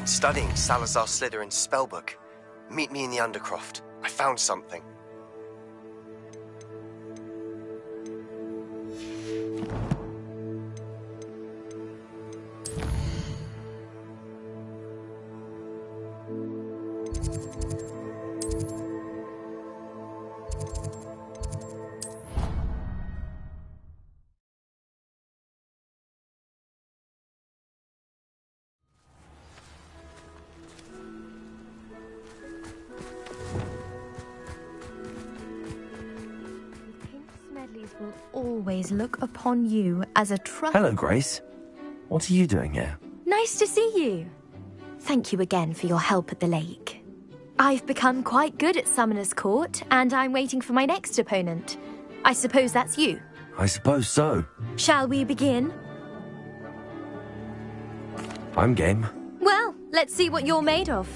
studying Salazar Slytherin's spellbook. Meet me in the Undercroft. I found something. Will always look upon you as a trust. Hello, Grace. What are you doing here? Nice to see you. Thank you again for your help at the lake. I've become quite good at Summoner's Court, and I'm waiting for my next opponent. I suppose that's you. I suppose so. Shall we begin? I'm game. Well, let's see what you're made of.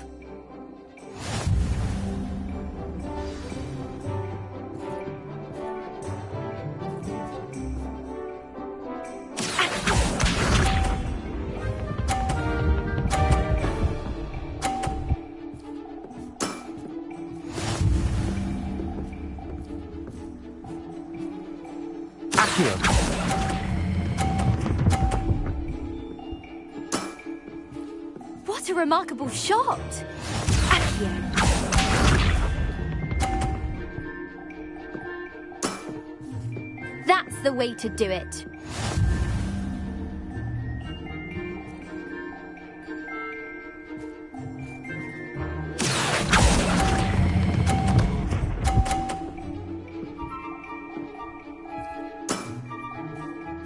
What a remarkable shot! Accio. That's the way to do it.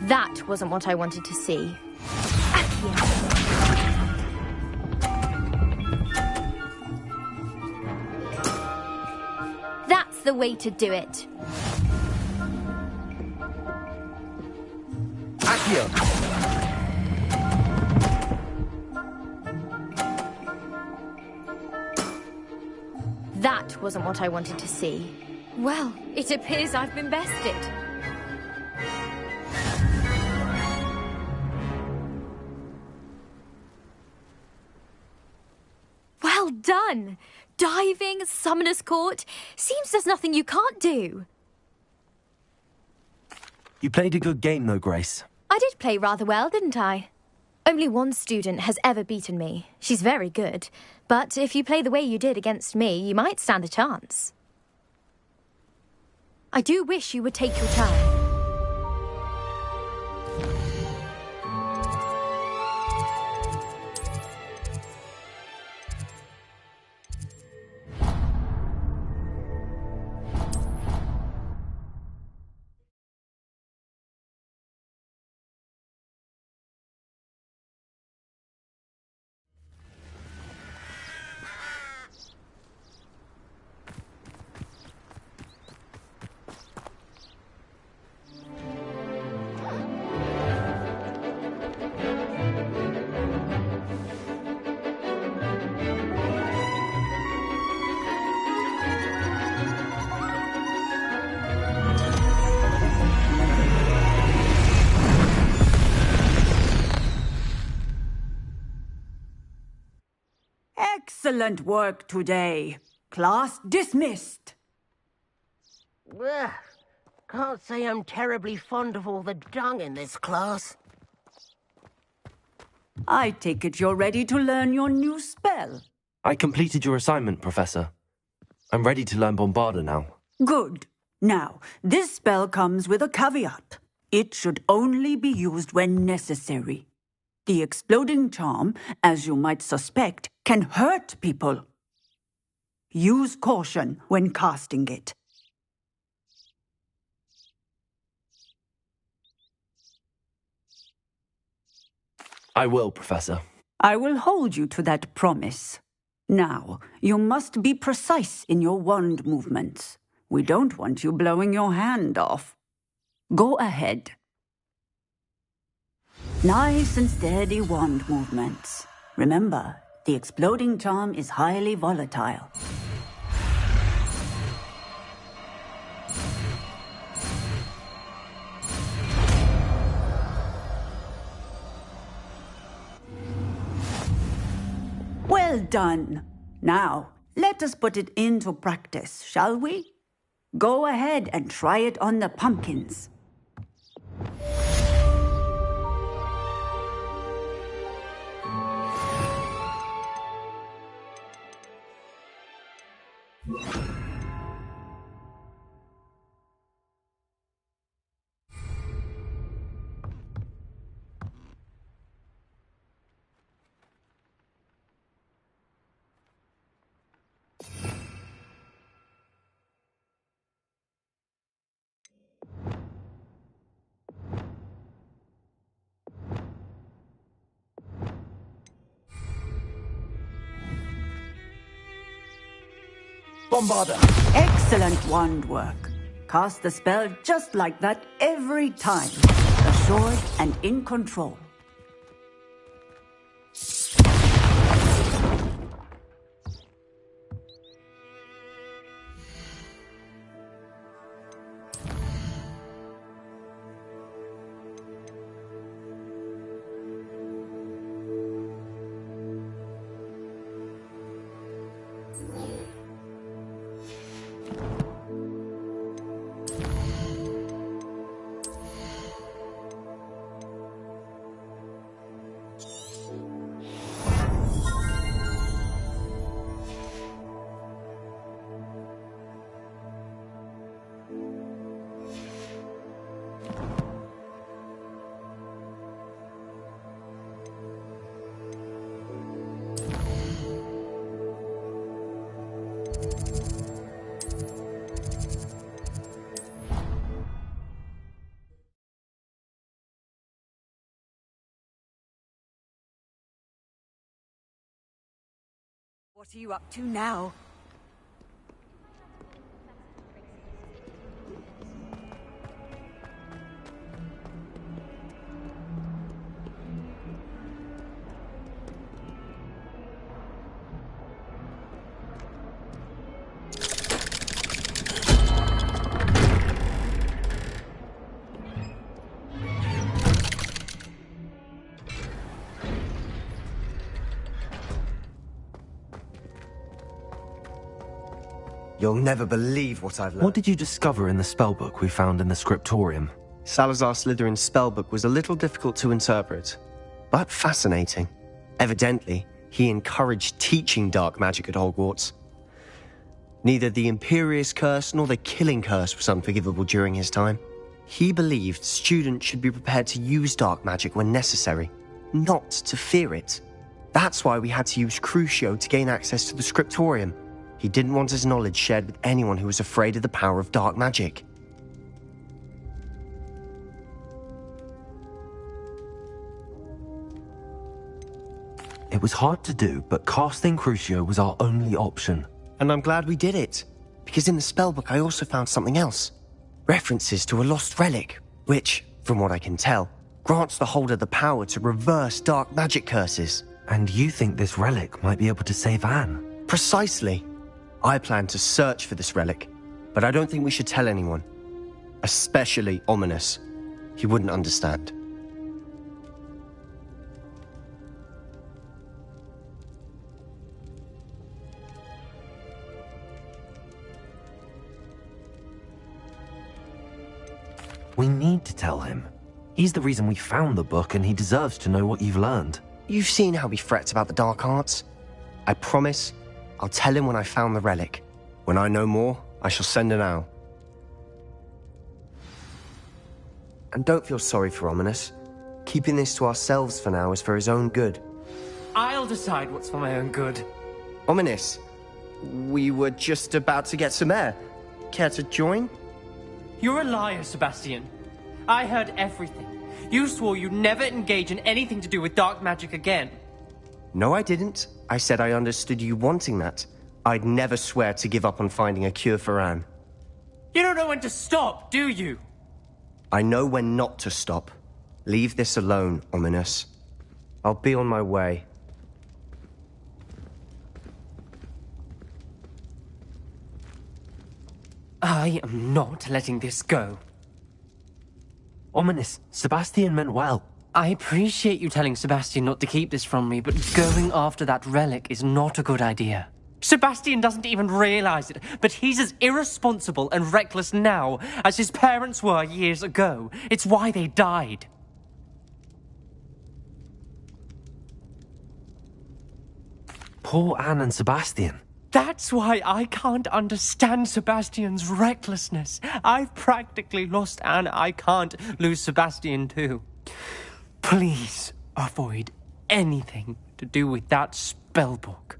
That wasn't what I wanted to see. That's the way to do it. Accio. That wasn't what I wanted to see. Well, it appears I've been bested. Well done! Diving, Summoner's Court. Seems there's nothing you can't do. You played a good game, though, Grace. I did play rather well, didn't I? Only one student has ever beaten me. She's very good. But if you play the way you did against me, you might stand a chance. I do wish you would take your turn. Excellent work today. Class dismissed. Ugh. Can't say I'm terribly fond of all the dung in this class. I take it you're ready to learn your new spell. I completed your assignment, Professor. I'm ready to learn Bombarda now. Good. Now, this spell comes with a caveat. It should only be used when necessary. The exploding charm, as you might suspect, can hurt people. Use caution when casting it. I will, Professor. I will hold you to that promise. Now, you must be precise in your wand movements. We don't want you blowing your hand off. Go ahead. Nice and steady wand movements. Remember, the exploding charm is highly volatile. Well done. Now, let us put it into practice, shall we? Go ahead and try it on the pumpkins. Bombarda! Excellent wand work. Cast the spell just like that every time. Assured and in control. What are you up to now? You'll never believe what I've learned. What did you discover in the spellbook we found in the scriptorium? Salazar Slytherin's spellbook was a little difficult to interpret, but fascinating. Evidently, he encouraged teaching dark magic at Hogwarts. Neither the Imperious Curse nor the Killing Curse was unforgivable during his time. He believed students should be prepared to use dark magic when necessary, not to fear it. That's why we had to use Crucio to gain access to the scriptorium. He didn't want his knowledge shared with anyone who was afraid of the power of dark magic. It was hard to do, but casting Crucio was our only option. And I'm glad we did it, because in the spellbook I also found something else. References to a lost relic, which, from what I can tell, grants the holder the power to reverse dark magic curses. And you think this relic might be able to save Anne? Precisely. I plan to search for this relic, but I don't think we should tell anyone. Especially Ominous. He wouldn't understand. We need to tell him. He's the reason we found the book, and he deserves to know what you've learned. You've seen how he frets about the dark arts. I promise I'll tell him when I found the relic. When I know more, I shall send an owl. And don't feel sorry for Ominous. Keeping this to ourselves for now is for his own good. I'll decide what's for my own good. Ominous, we were just about to get some air. Care to join? You're a liar, Sebastian. I heard everything. You swore you'd never engage in anything to do with dark magic again. No, I didn't. I said I understood you wanting that. I'd never swear to give up on finding a cure for Anne. You don't know when to stop, do you? I know when not to stop. Leave this alone, Ominous. I'll be on my way. I am not letting this go. Ominous, Sebastian meant well. I appreciate you telling Sebastian not to keep this from me, but going after that relic is not a good idea. Sebastian doesn't even realize it, but he's as irresponsible and reckless now as his parents were years ago. It's why they died. Poor Anne and Sebastian. That's why I can't understand Sebastian's recklessness. I've practically lost Anne. I can't lose Sebastian too. Please avoid anything to do with that spellbook.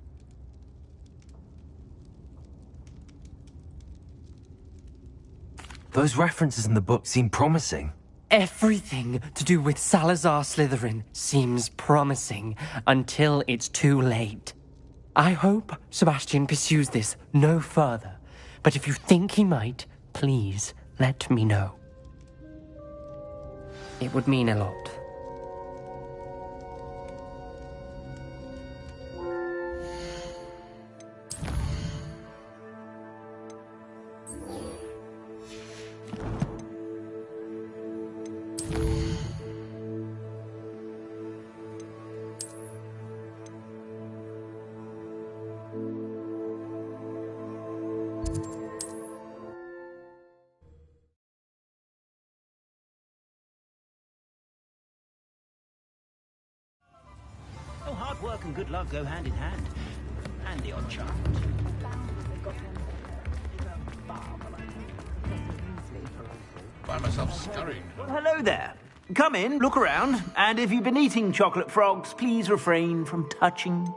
Those references in the book seem promising. Everything to do with Salazar Slytherin seems promising until it's too late. I hope Sebastian pursues this no further, but if you think he might, please let me know. It would mean a lot. Hard work and good luck go hand in hand. And the odd chance. Find myself scurrying. Well, hello there. Come in, look around, and if you've been eating chocolate frogs, please refrain from touching.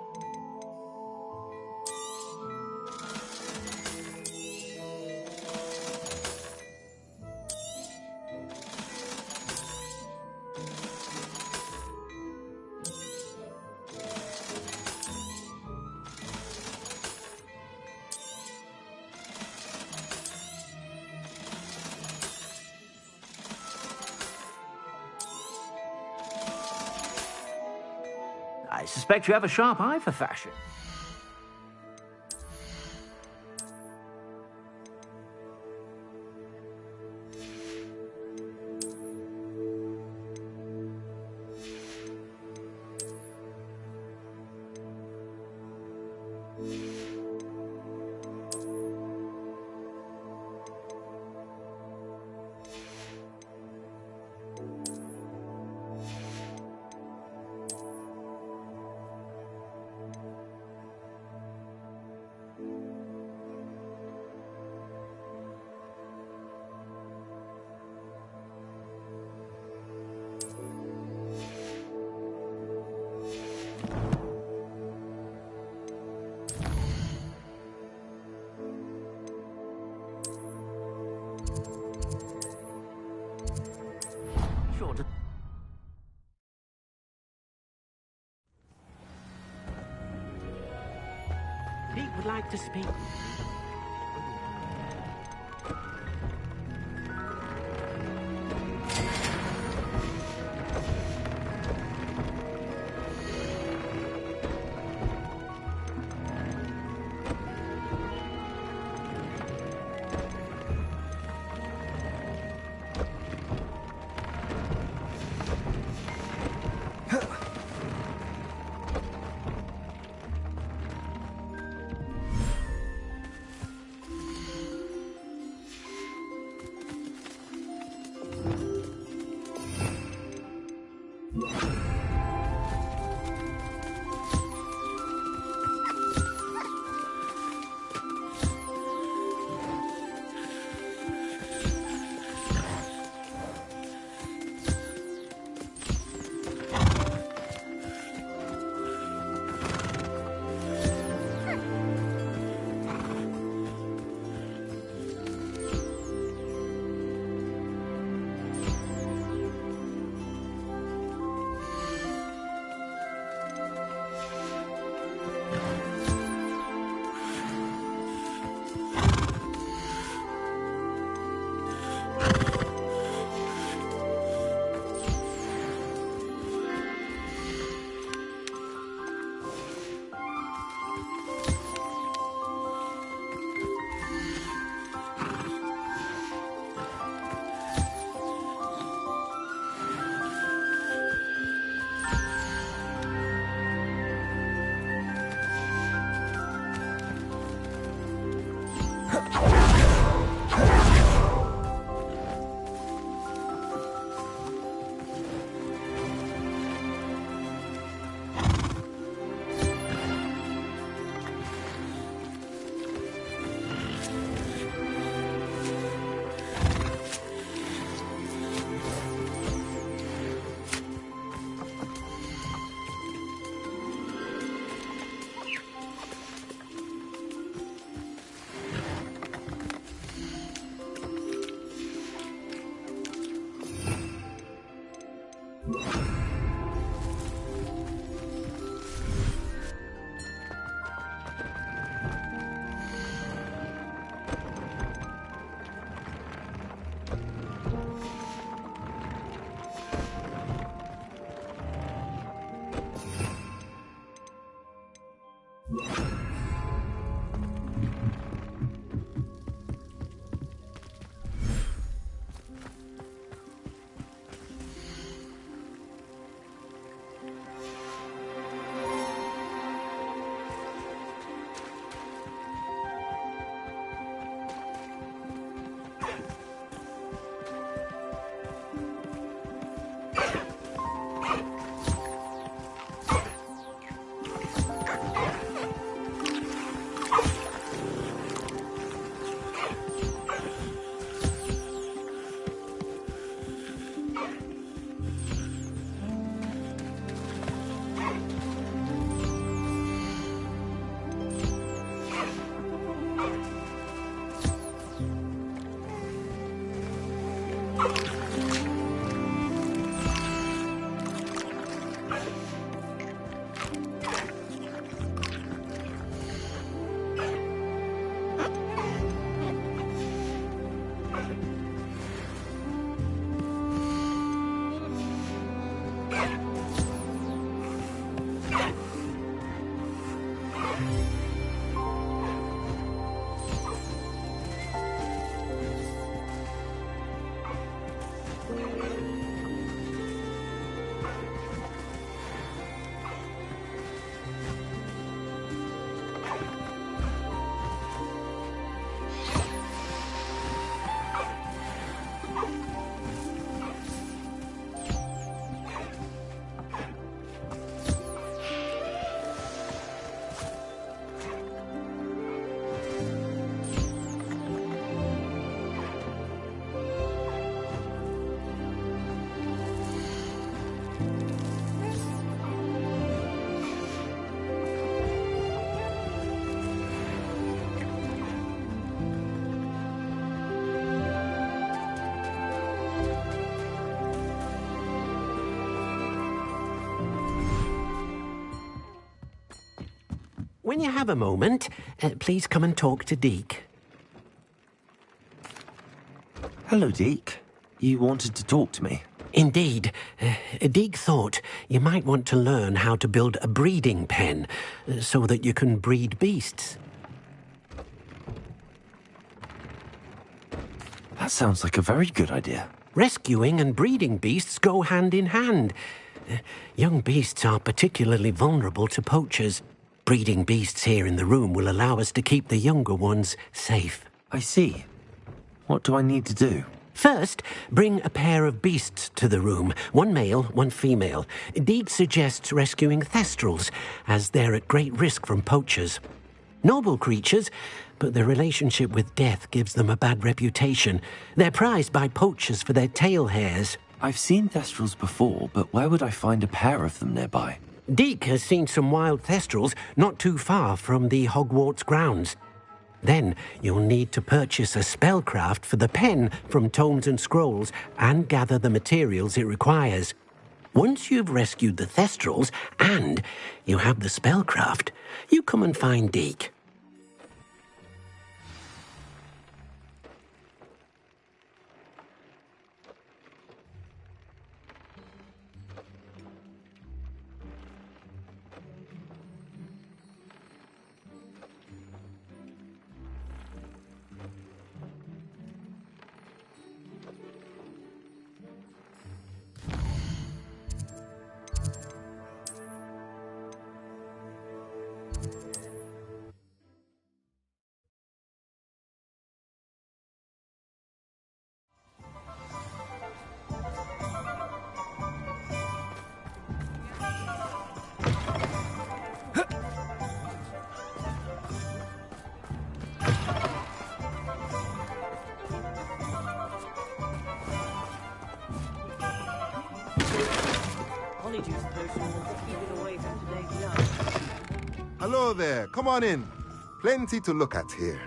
I suspect you have a sharp eye for fashion. Pete would like to speak. When you have a moment, please come and talk to Deke. Hello, Deke. You wanted to talk to me? Indeed. Deke thought you might want to learn how to build a breeding pen so that you can breed beasts. That sounds like a very good idea. Rescuing and breeding beasts go hand in hand. Young beasts are particularly vulnerable to poachers. Breeding beasts here in the room will allow us to keep the younger ones safe. I see. What do I need to do? First, bring a pair of beasts to the room. One male, one female. Deke suggests rescuing thestrals, as they're at great risk from poachers. Noble creatures, but their relationship with death gives them a bad reputation. They're prized by poachers for their tail hairs. I've seen thestrals before, but where would I find a pair of them nearby? Deke has seen some wild thestrals not too far from the Hogwarts grounds. Then you'll need to purchase a spellcraft for the pen from Tomes and Scrolls and gather the materials it requires. Once you've rescued the thestrals and you have the spellcraft, you come and find Deke. Hello there. Come on in. Plenty to look at here.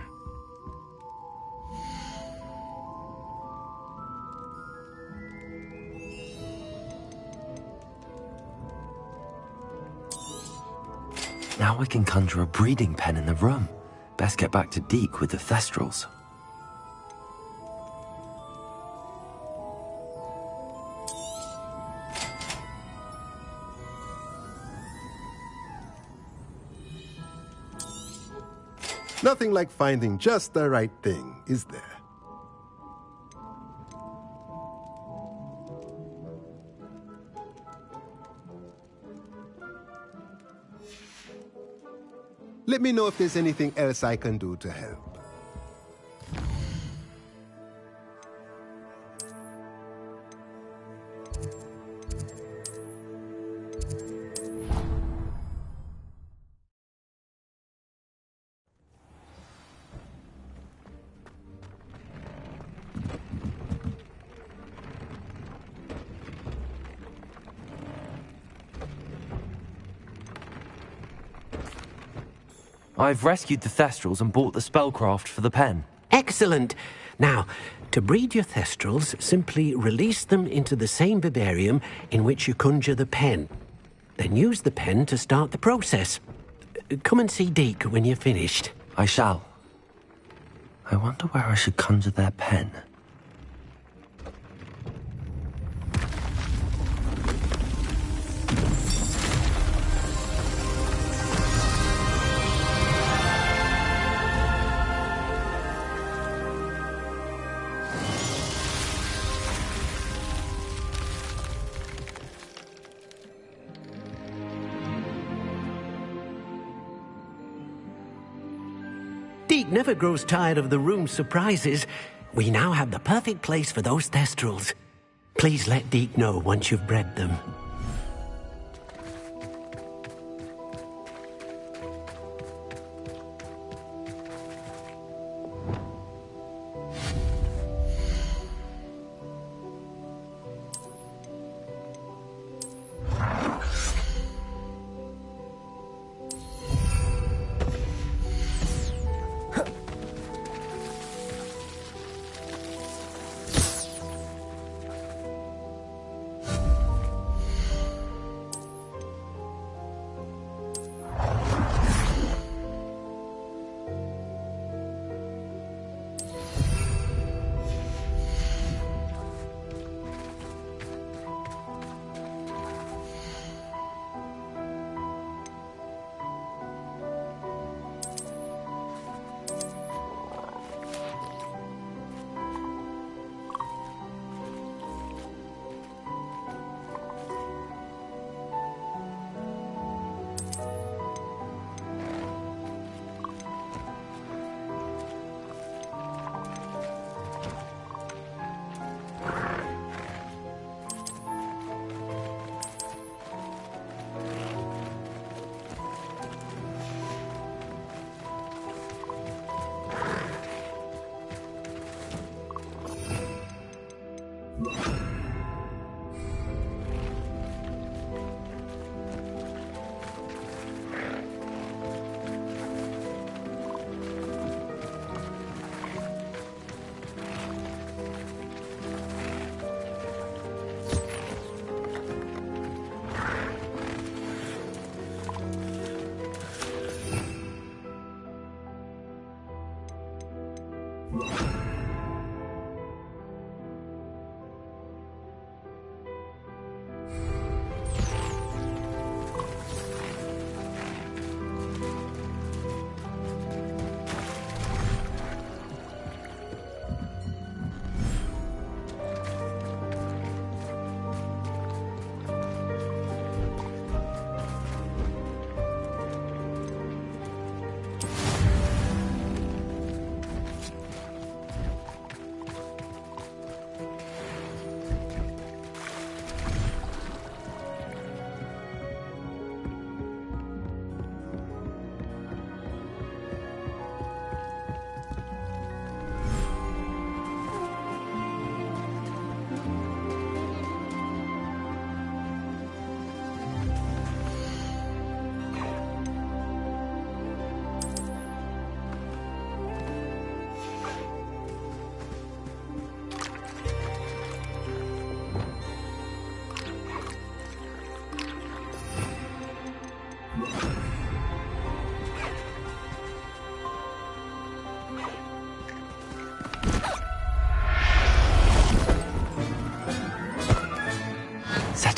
Now I can conjure a breeding pen in the room. Best get back to Deke with the Thestrals. Nothing like finding just the right thing, is there? Let me know if there's anything else I can do to help. I've rescued the Thestrals and bought the spellcraft for the pen. Excellent. Now, to breed your Thestrals, simply release them into the same vivarium in which you conjure the pen. Then use the pen to start the process. Come and see Deke when you're finished. I shall. I wonder where I should conjure their pen. Deke never grows tired of the room's surprises. We now have the perfect place for those Thestrals. Please let Deke know once you've bred them.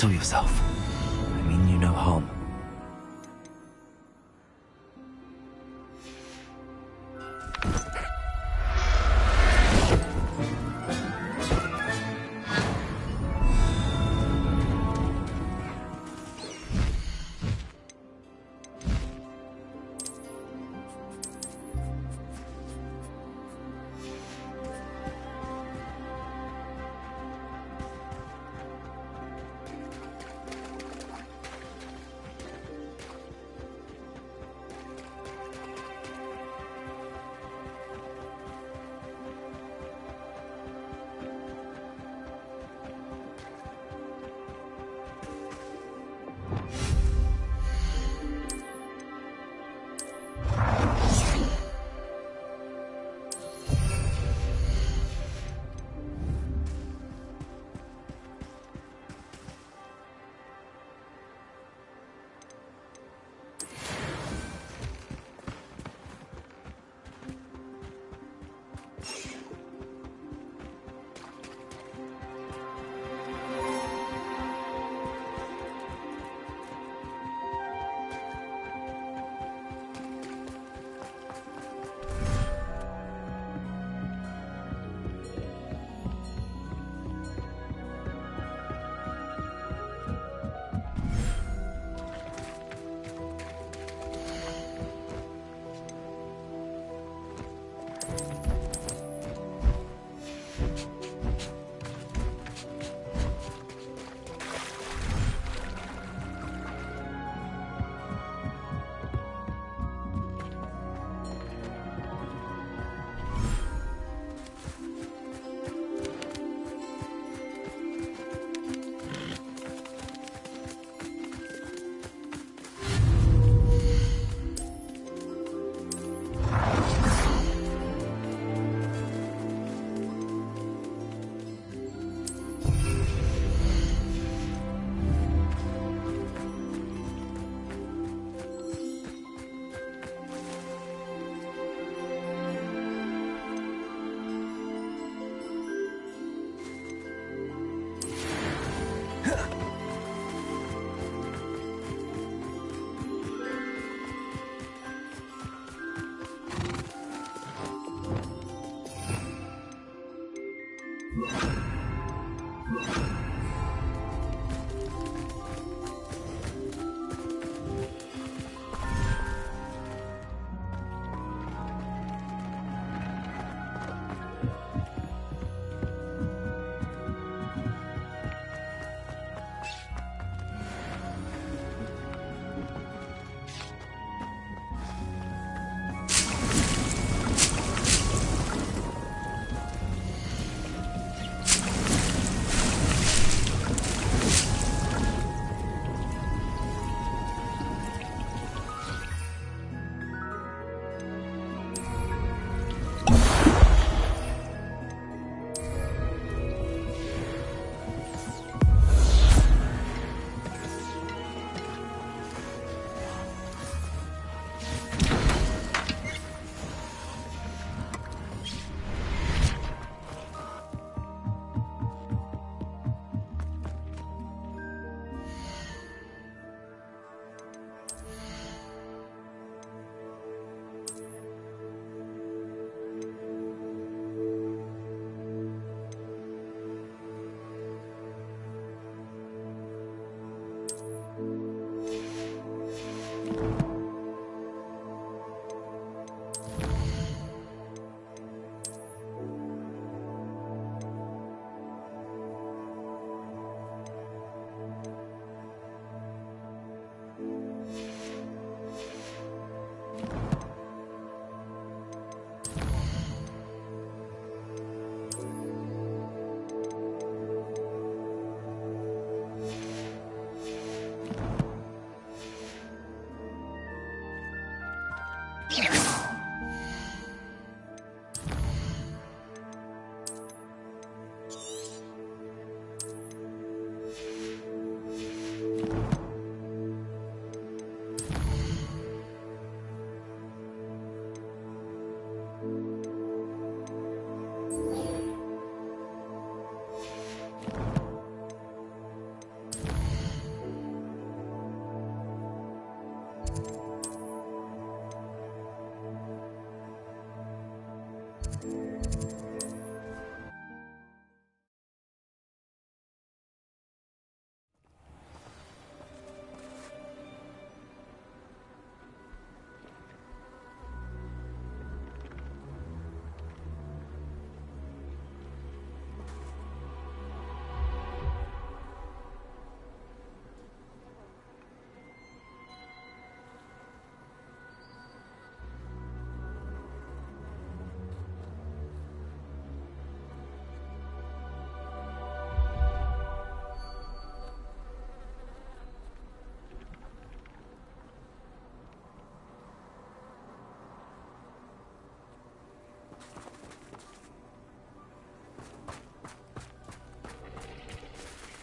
Settle yourself. I mean you no harm.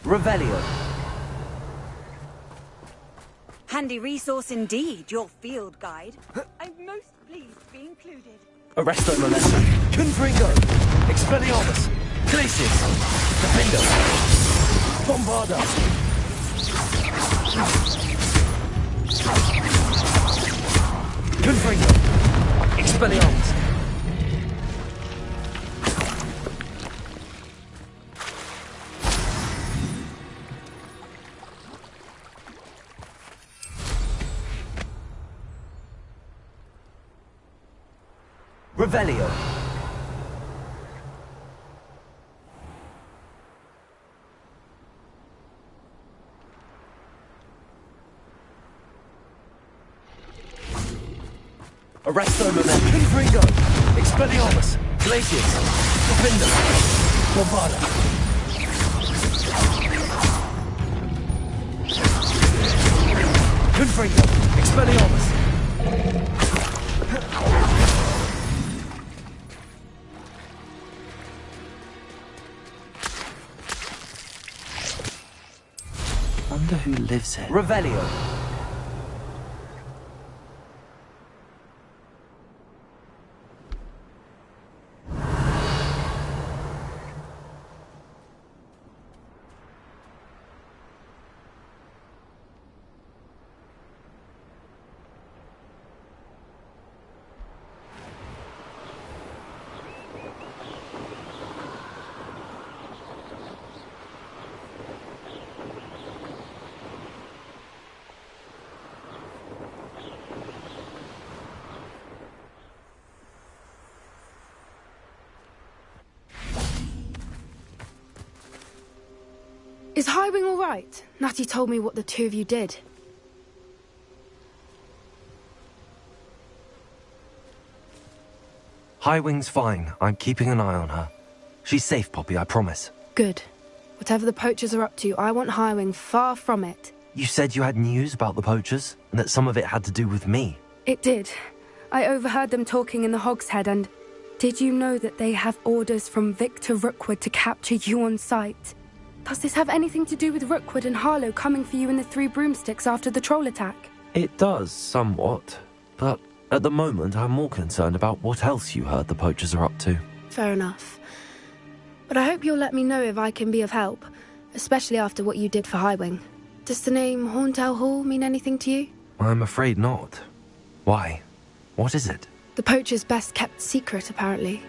Revelio. Handy resource indeed, your field guide. I'm most pleased to be included. Arresto Momentum. Confringo. Expelliarmus. Glacius. Defender. Bombarda. Confringo. Expelliarmus. Revelio. Arresto Momentum. Confringo. Expelliarmus. Glacius. Defender. Bombarda. Confringo. Expelliarmus. Wonder who lives here. Revelio. Is Highwing all right? Natty told me what the two of you did. Highwing's fine. I'm keeping an eye on her. She's safe, Poppy, I promise. Good. Whatever the poachers are up to, I want Highwing far from it. You said you had news about the poachers, and that some of it had to do with me. It did. I overheard them talking in the Hogshead, and did you know that they have orders from Victor Rookwood to capture you on sight? Does this have anything to do with Rookwood and Harlow coming for you in the Three Broomsticks after the troll attack? It does, somewhat. But at the moment, I'm more concerned about what else you heard the poachers are up to. Fair enough. But I hope you'll let me know if I can be of help, especially after what you did for Highwing. Does the name Horntail Hall mean anything to you? I'm afraid not. Why? What is it? The poachers' best kept secret, apparently.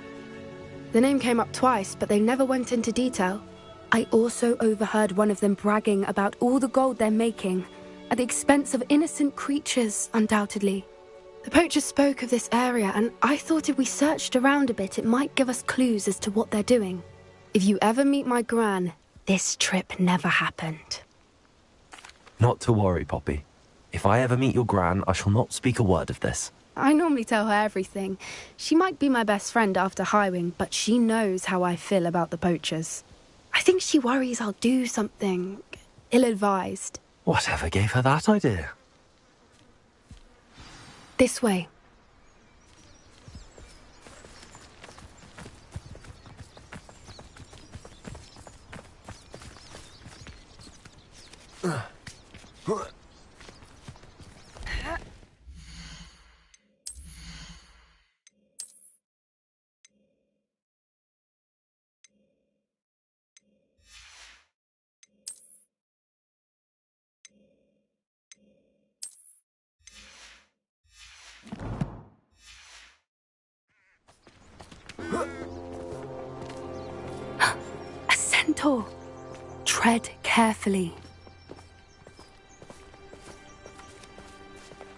The name came up twice, but they never went into detail. I also overheard one of them bragging about all the gold they're making, at the expense of innocent creatures, undoubtedly. The poachers spoke of this area, and I thought if we searched around a bit, it might give us clues as to what they're doing. If you ever meet my gran, this trip never happened. Not to worry, Poppy. If I ever meet your gran, I shall not speak a word of this. I normally tell her everything. She might be my best friend after Highwing, but she knows how I feel about the poachers. I think she worries I'll do something ill-advised. Whatever gave her that idea? This way. A centaur! Tread carefully.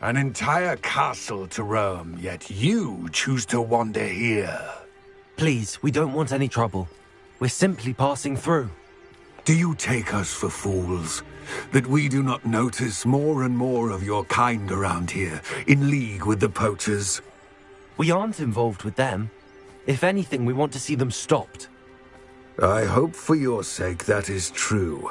An entire castle to roam, yet you choose to wander here. Please, we don't want any trouble. We're simply passing through. Do you take us for fools? That we do not notice more and more of your kind around here, in league with the poachers? We aren't involved with them. If anything, we want to see them stopped. I hope for your sake that is true.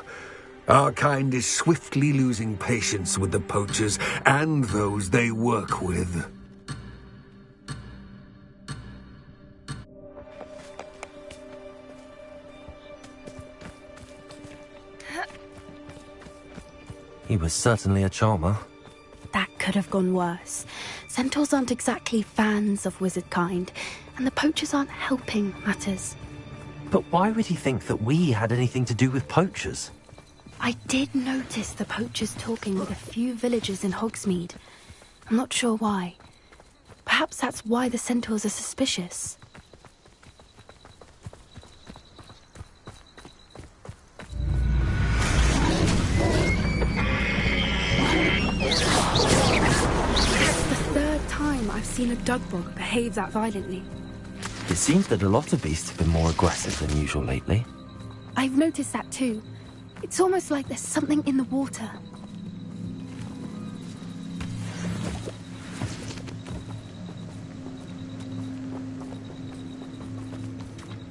Our kind is swiftly losing patience with the poachers and those they work with. He was certainly a charmer. That could have gone worse. Centaurs aren't exactly fans of wizard kind, and the poachers aren't helping matters. But why would he think that we had anything to do with poachers? I did notice the poachers talking with a few villagers in Hogsmeade. I'm not sure why. Perhaps that's why the centaurs are suspicious. That's the third time I've seen a dugbog behave that violently. It seems that a lot of beasts have been more aggressive than usual lately. I've noticed that too. It's almost like there's something in the water.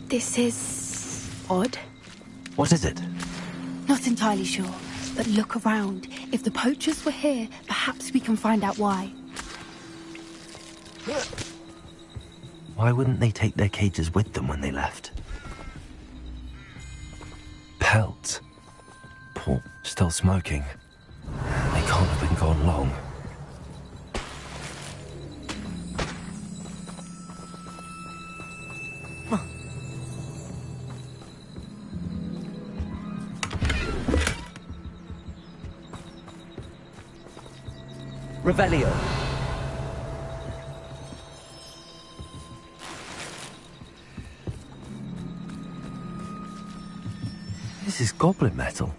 This is odd. What is it? Not entirely sure, but look around. If the poachers were here, perhaps we can find out why. Why wouldn't they take their cages with them when they left? Pelts. Paul, still smoking. They can't have been gone long. Revelio. This is goblin metal.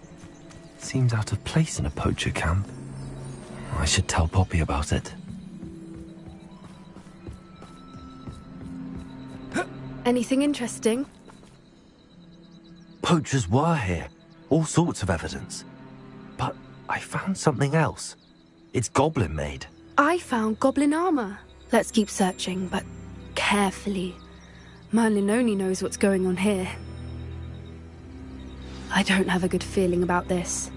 Seems out of place in a poacher camp. I should tell Poppy about it. Anything interesting? Poachers were here. All sorts of evidence. But I found something else. It's goblin made. I found goblin armor. Let's keep searching, but carefully. Merlin only knows what's going on here. I don't have a good feeling about this.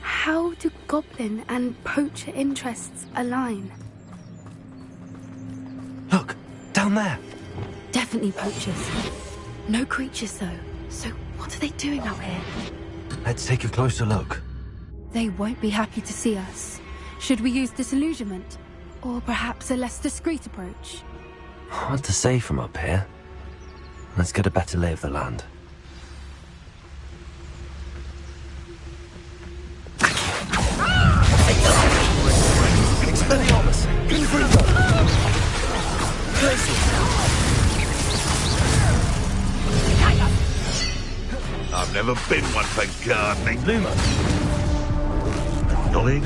How do goblin and poacher interests align? Look, down there. Definitely poachers. No creatures, though. So what are they doing out here? Let's take a closer look. They won't be happy to see us. Should we use disillusionment? Or perhaps a less discreet approach? Hard to say from up here. Let's get a better lay of the land. Expelliarmus! Confringo! I've never been one for gardening. Luma! Annoying.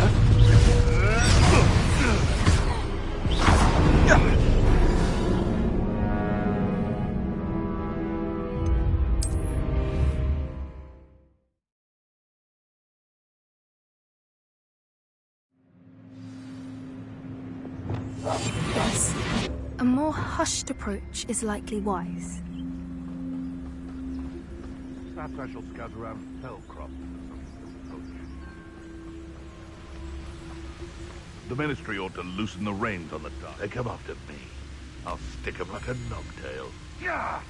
Yes. A more hushed approach is likely wise. Perhaps I shall scout around Fellcroft. The Ministry ought to loosen the reins on the dock. They come after me. I'll stick 'em like a knobtail. Yeah!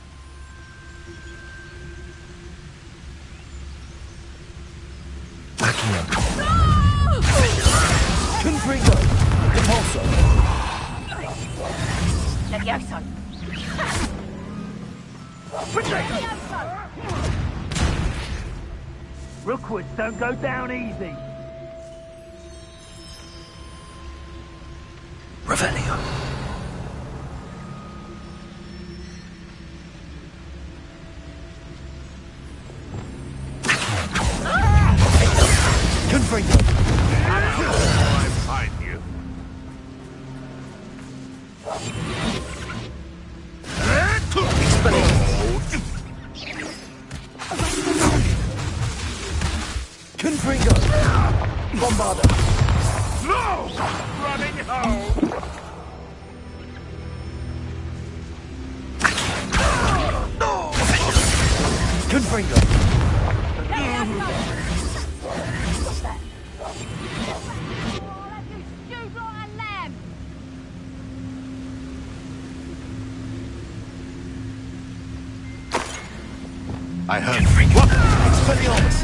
Backing up. Confringo. Repulsor. Levioso. Rookwoods don't go down easy. Revelio. Confringo. I find you. Confringo. Bombarda. No! Running home! Confringo. I heard. What? Expelliarmus.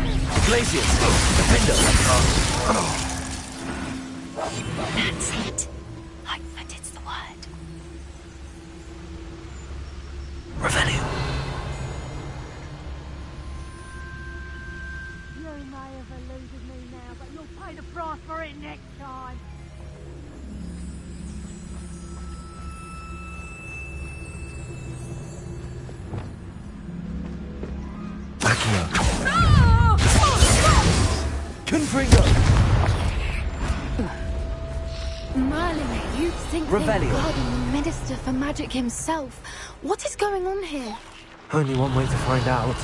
Glacius. Defender. That's it. I bet it's the word. Revelio. You may have eluded me now, but you'll pay the price for it next time. Confringo. Merlin, you'd think they're Revelio. guarding the Minister for Magic himself. What is going on here? Only one way to find out.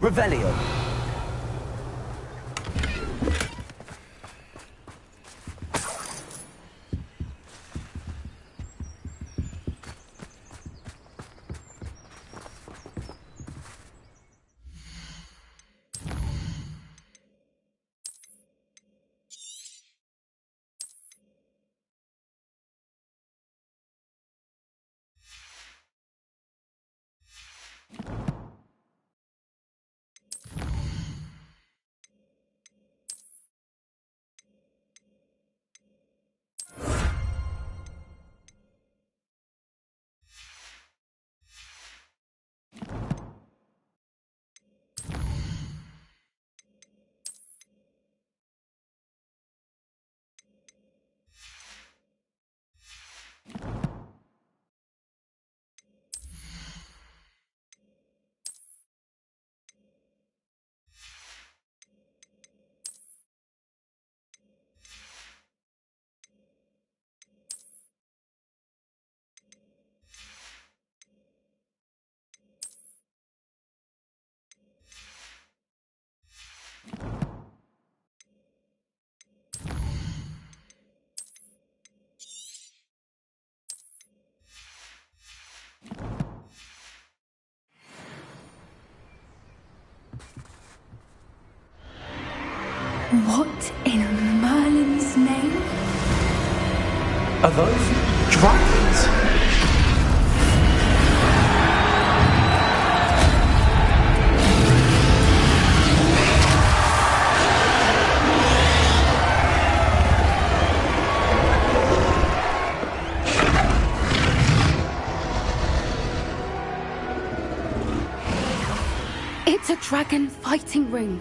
Revelio. What in Merlin's name? Are those dragons? It's a dragon fighting ring.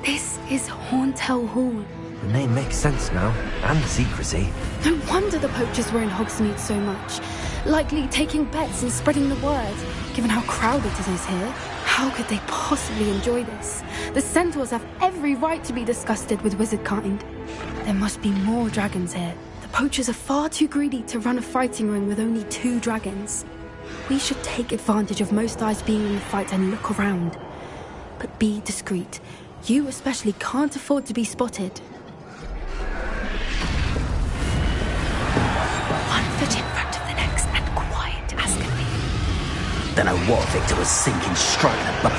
This is Hauntel Hall. The name makes sense now, and the secrecy. No wonder the poachers were in Hogsmeade so much. Likely taking bets and spreading the word, given how crowded it is here. How could they possibly enjoy this? The centaurs have every right to be disgusted with wizard kind. There must be more dragons here. The poachers are far too greedy to run a fighting ring with only 2 dragons. We should take advantage of most eyes being in the fight and look around. But be discreet. You especially can't afford to be spotted. One foot in front of the next and quiet as can be. Then a war victor was sinking straight in the butt.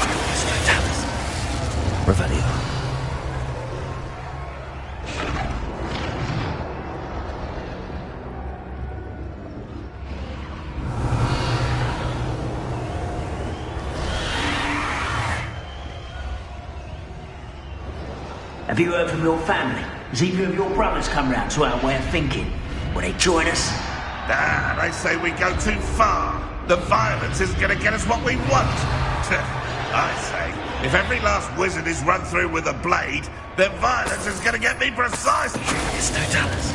Revelio. Have you heard from your family? Has either of your brothers come round to our way of thinking? Will they join us? Nah, they say we go too far. The violence isn't going to get us what we want. I say, if every last wizard is run through with a blade, then violence is going to get me precisely. It's no Dallas.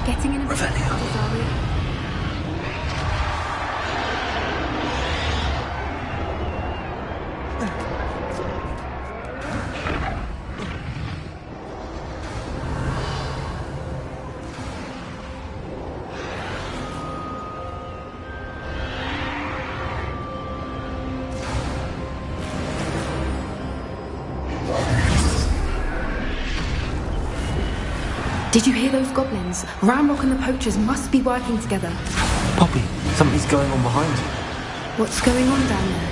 Getting in a bit of trouble, are we? Did you hear those goblins? Ramrock and the poachers must be working together. Poppy, something's going on behind you. What's going on down there?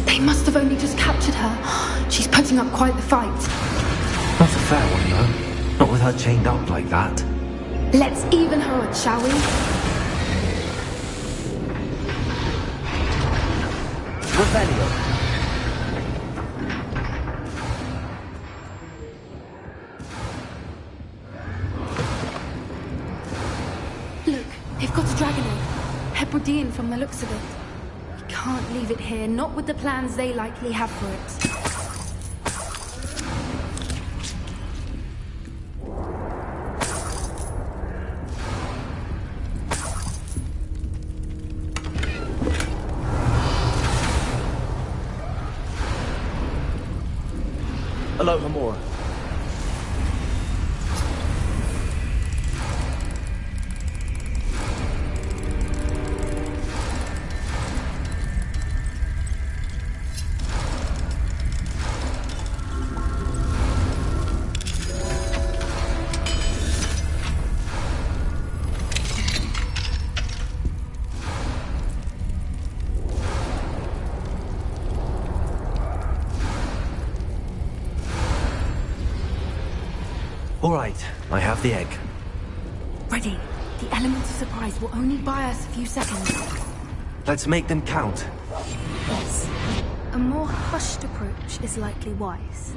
They must have only just captured her. She's putting up quite the fight. Not a fair one, though. Not with her chained up like that. Let's even her odds, shall we? Revelio. Look, they've got a dragon egg. Hebridean from the looks of it. We can't leave it here, not with the plans they likely have for it. Hello, Hamora. All right, I have the egg. Ready. The element of surprise will only buy us a few seconds. Let's make them count. Yes. A more hushed approach is likely wise.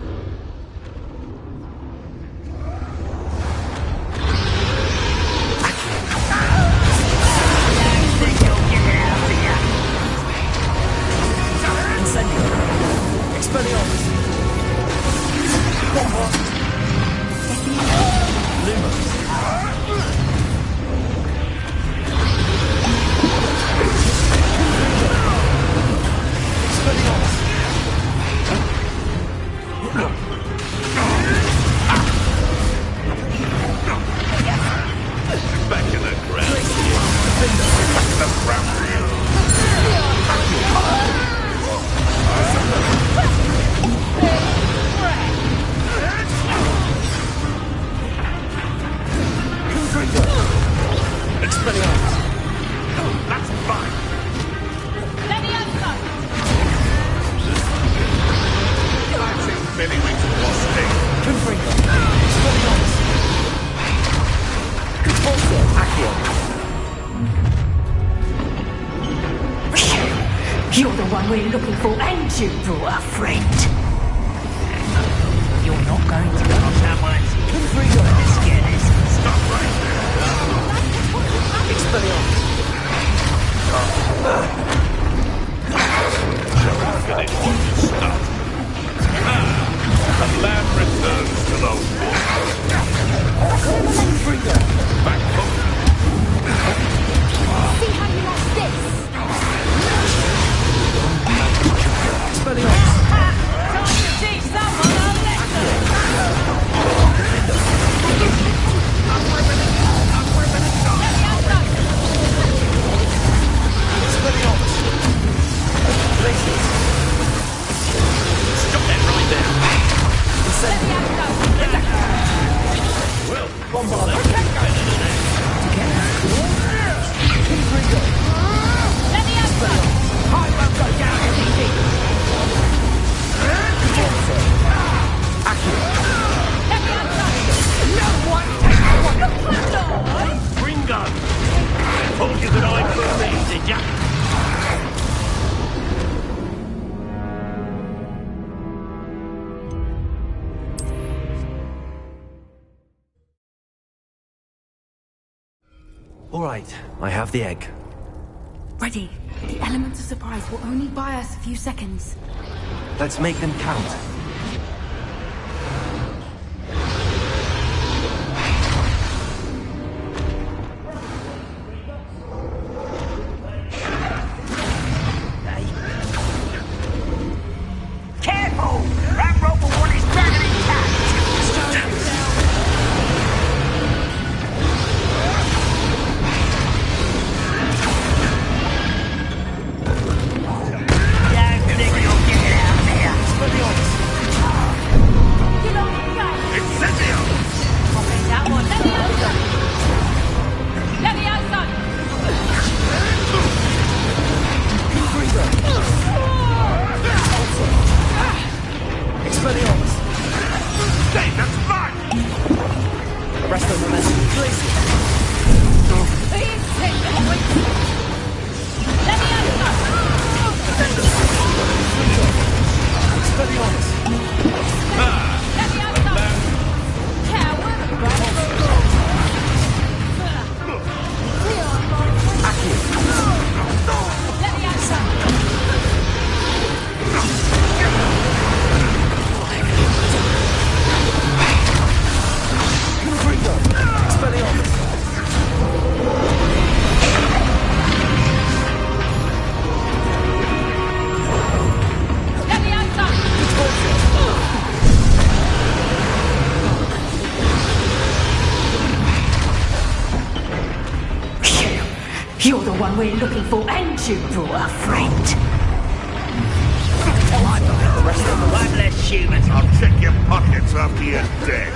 You're the one we're looking for, and you brought a friend. You're not going to go somewhere. Let's get this. Stop right there. Expelliarmus. Gonna want to stop. The land returns to those waters. Back home. See how you like this? Expelliarmus. Time to teach someone a lesson. Expelliarmus. Stop that right there. Incendio. All right, I have the egg. Ready. The elements of surprise will only buy us a few seconds. Let's make them count. Careful! That rubber one is dragging intact! You're the one we're looking for, and you brought a friend. One less human. I'll check your pockets after you're dead.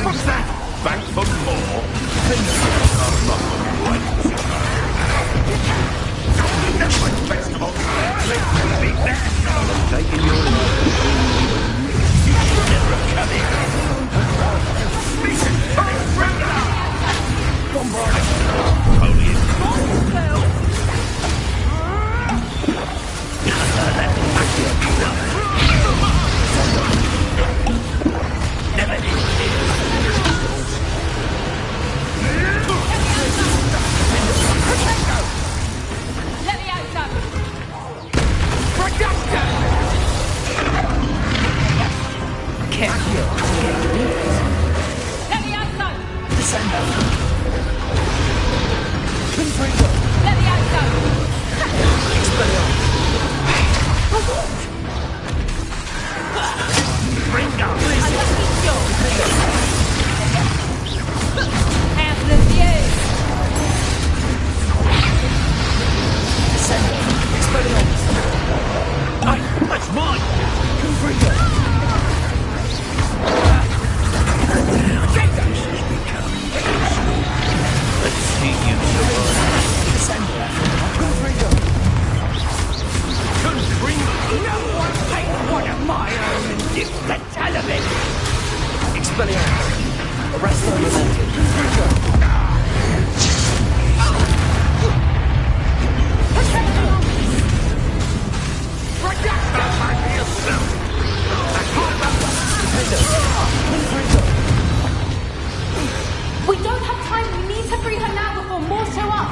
What's that? Back for more? That's my festival. Taking your life. Never coming. We don't have time. We need to free her now before more show up.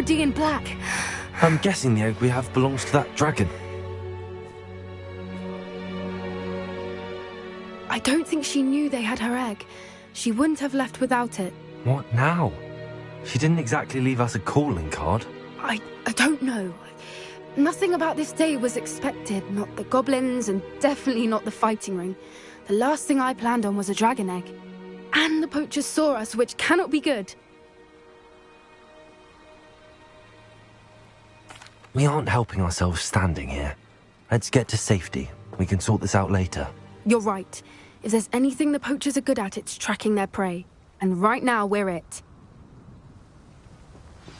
OD in black. I'm guessing the egg we have belongs to that dragon. I don't think she knew they had her egg. She wouldn't have left without it. What now? She didn't exactly leave us a calling card. I don't know. Nothing about this day was expected. Not the goblins, and definitely not the fighting ring. The last thing I planned on was a dragon egg. And the poachers saw us, which cannot be good. We aren't helping ourselves standing here. Let's get to safety. We can sort this out later. You're right. If there's anything the poachers are good at, it's tracking their prey. And right now, we're it.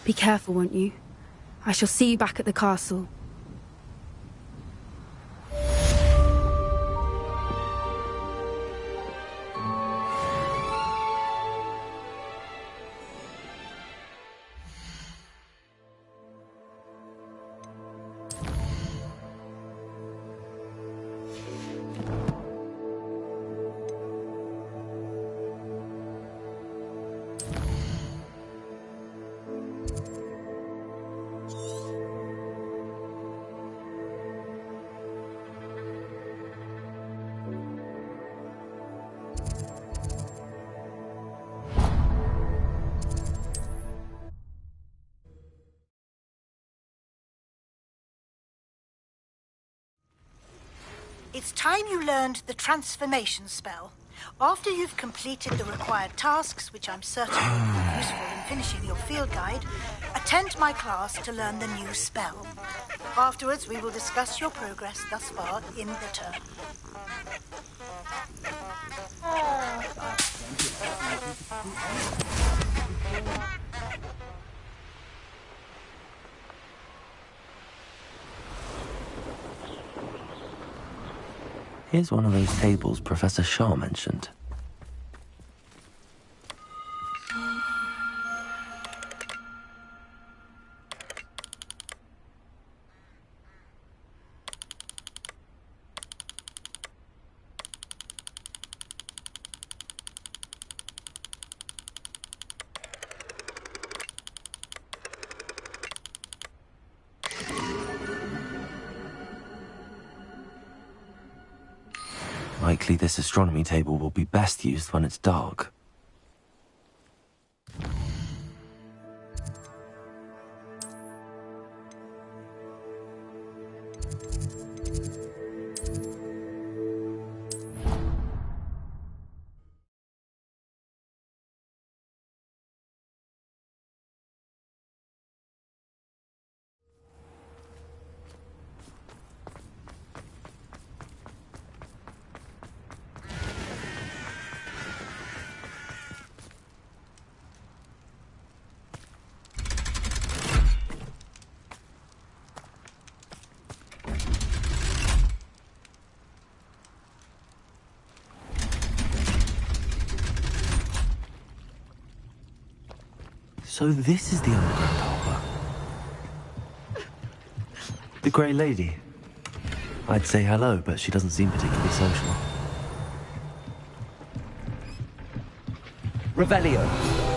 Be careful, won't you? I shall see you back at the castle. It's time you learned the transformation spell. After you've completed the required tasks, which I'm certain will prove useful in finishing your field guide, attend my class to learn the new spell. Afterwards, we will discuss your progress thus far in the term. Here's one of those tables Professor Shaw mentioned. Likely this astronomy table will be best used when it's dark. So this is the underground harbor. The Grey Lady. I'd say hello, but she doesn't seem particularly social. Revelio.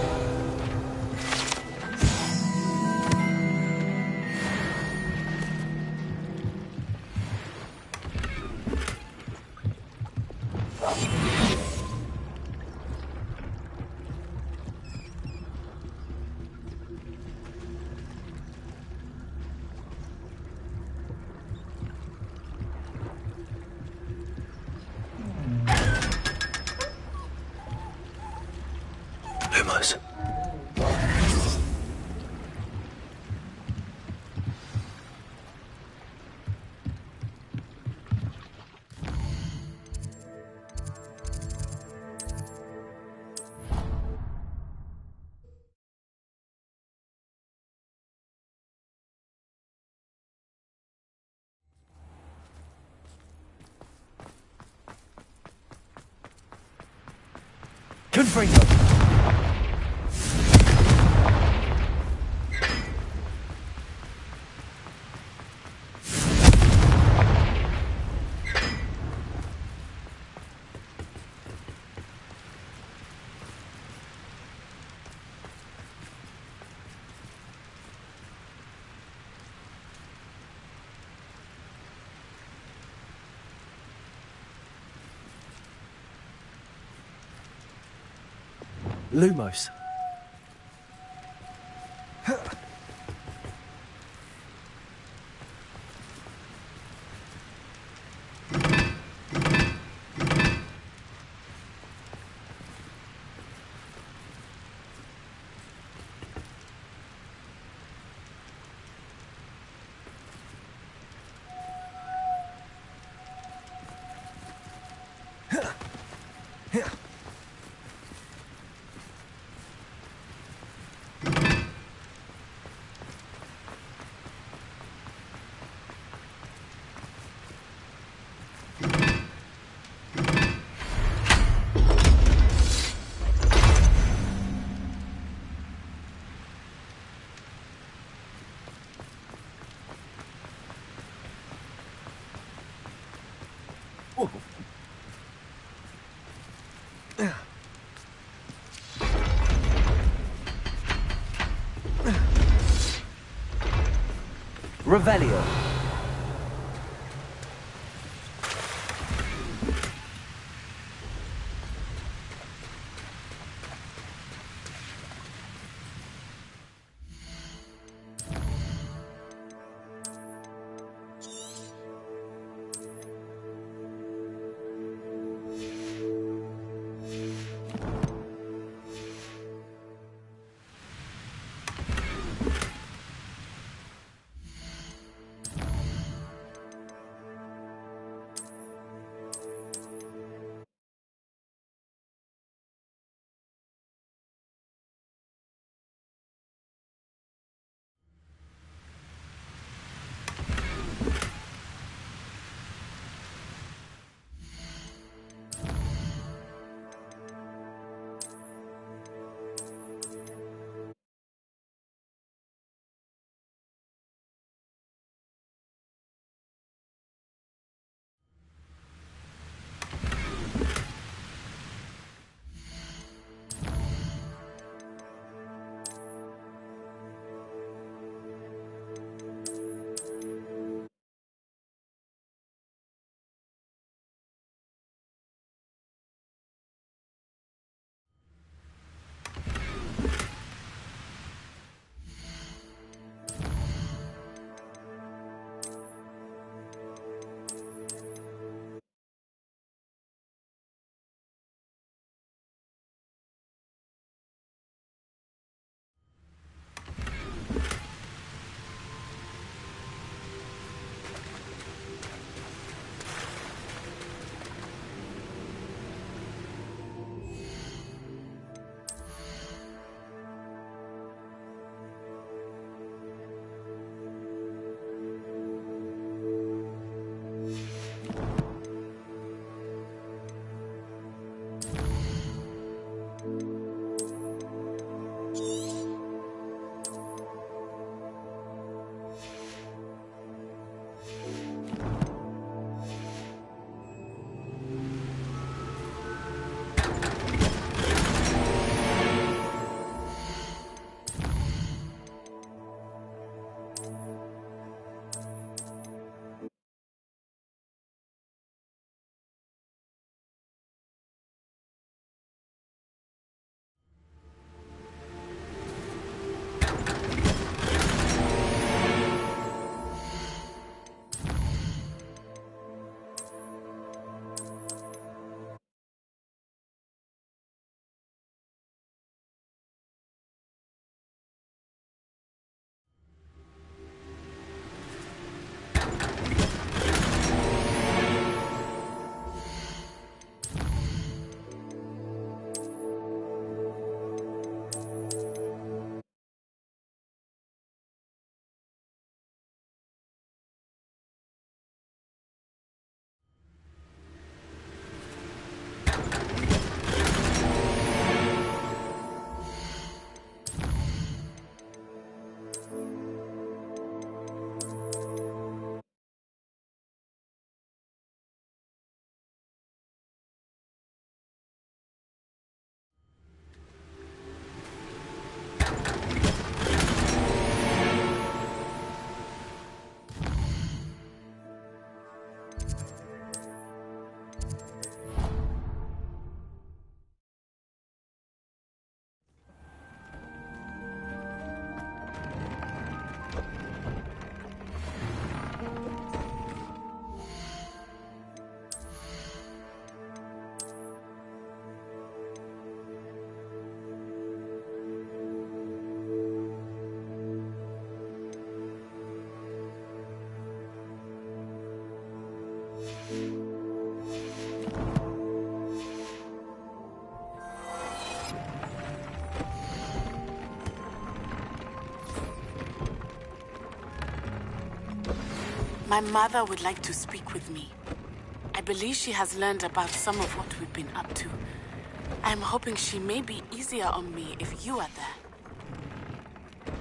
Lumos. Confringo. Lumos. Revelio. My mother would like to speak with me. I believe she has learned about some of what we've been up to. I'm hoping she may be easier on me if you are there.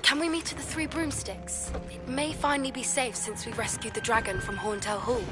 Can we meet at the Three Broomsticks? It may finally be safe since we rescued the dragon from Horntail Hall.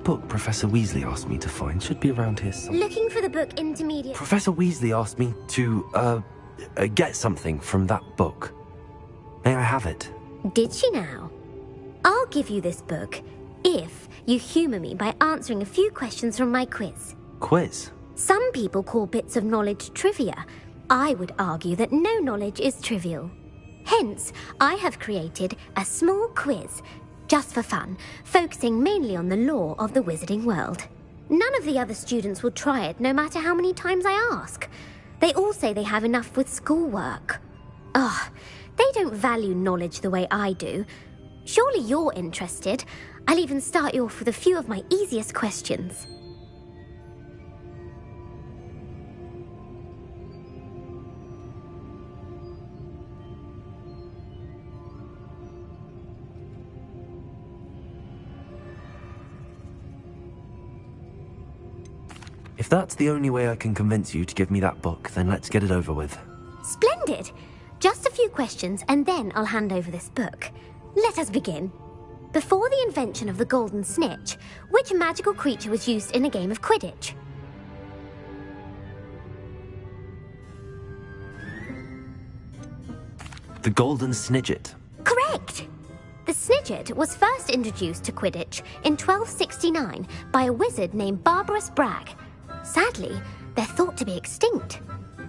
Book Professor Weasley asked me to find should be around here somewhere. Looking for the book Intermediate... Professor Weasley asked me to, get something from that book. May I have it? Did she now? I'll give you this book if you humour me by answering a few questions from my quiz. Quiz? Some people call bits of knowledge trivia. I would argue that no knowledge is trivial. Hence, I have created a small quiz just for fun, focusing mainly on the lore of the wizarding world. None of the other students will try it, no matter how many times I ask. They all say they have enough with schoolwork. Ugh, they don't value knowledge the way I do. Surely you're interested. I'll even start you off with a few of my easiest questions. If that's the only way I can convince you to give me that book, then let's get it over with. Splendid! Just a few questions and then I'll hand over this book. Let us begin. Before the invention of the golden snitch, which magical creature was used in a game of Quidditch? The golden snidget. Correct! The snidget was first introduced to Quidditch in 1269 by a wizard named Barbarous Bragg. Sadly, they're thought to be extinct.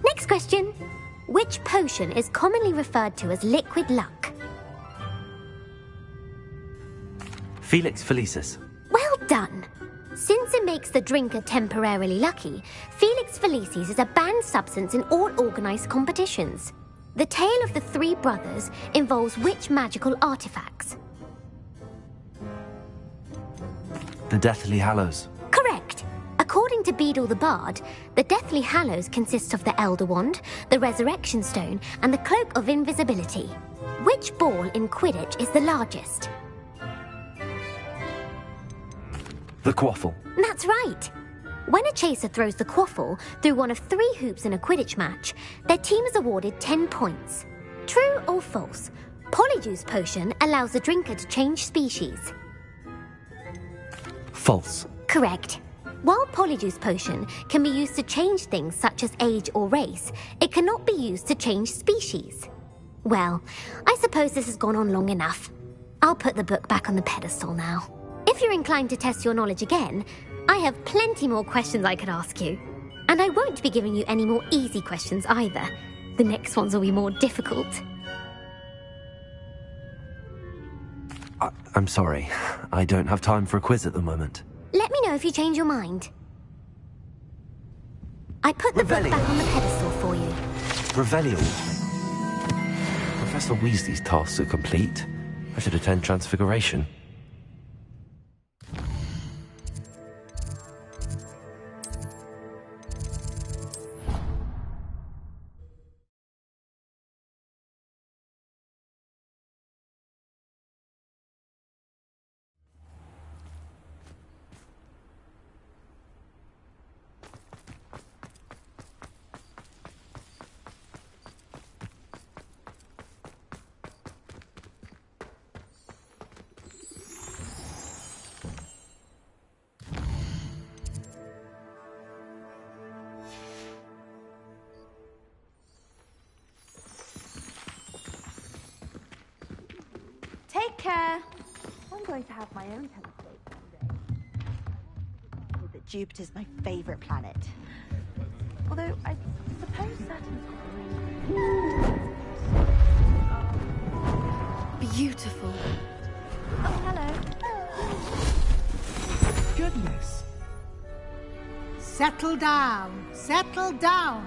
Next question. Which potion is commonly referred to as liquid luck? Felix Felicis. Well done. Since it makes the drinker temporarily lucky, Felix Felicis is a banned substance in all organised competitions. The tale of the three brothers involves which magical artifacts? The Deathly Hallows. Correct. According to Beedle the Bard, the Deathly Hallows consists of the Elder Wand, the Resurrection Stone, and the Cloak of Invisibility. Which ball in Quidditch is the largest? The Quaffle. That's right. When a chaser throws the quaffle through one of 3 hoops in a Quidditch match, their team is awarded 10 points. True or false? Polyjuice Potion allows the drinker to change species. False. Correct. While Polyjuice Potion can be used to change things such as age or race, it cannot be used to change species. Well, I suppose this has gone on long enough. I'll put the book back on the pedestal now. If you're inclined to test your knowledge again, I have plenty more questions I could ask you. And I won't be giving you any more easy questions either. The next ones will be more difficult. I'm sorry. I don't have time for a quiz at the moment. Let me know if you change your mind. I put the book back on the pedestal for you. Revelio. Professor Weasley's tasks are complete. I should attend Transfiguration. care. I'm going to have my own telescope someday. That Jupiter's my favourite planet. Although, I suppose Saturn's Beautiful. Oh, hello. Goodness. Settle down. Settle down.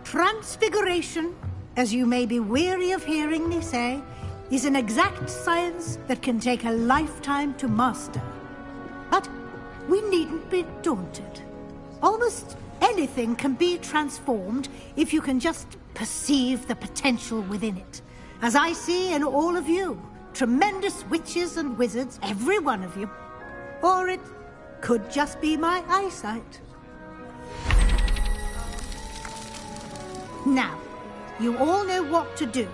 Transfiguration, as you may be weary of hearing me say, is an exact science that can take a lifetime to master. But we needn't be daunted. Almost anything can be transformed if you can just perceive the potential within it. As I see in all of you, tremendous witches and wizards, every one of you. Or it could just be my eyesight. Now, you all know what to do.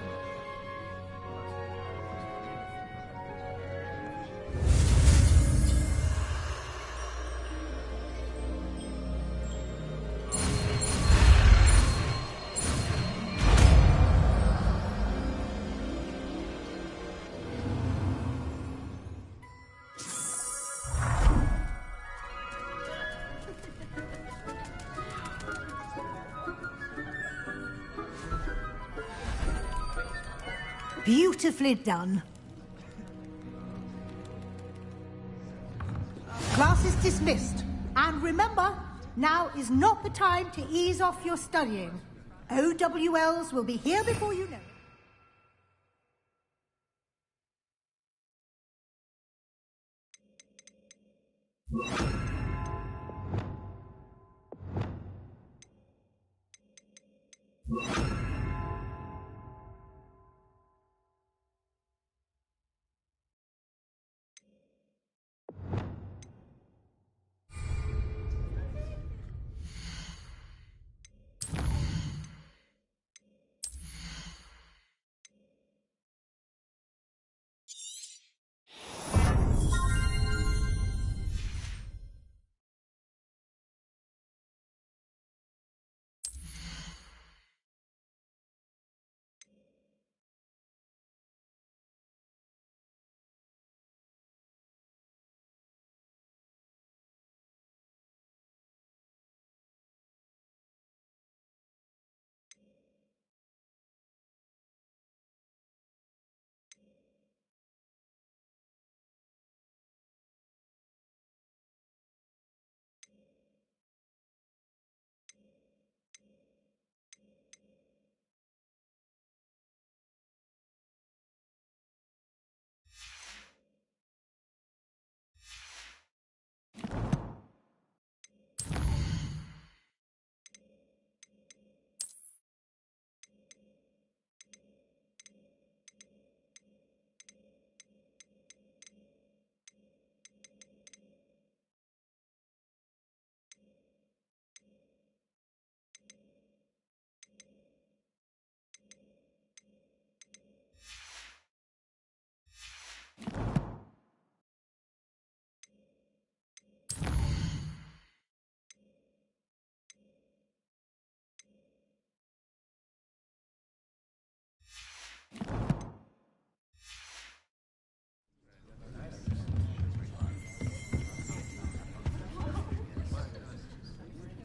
Beautifully done. Class is dismissed. And remember, now is not the time to ease off your studying. OWLs will be here before you know it.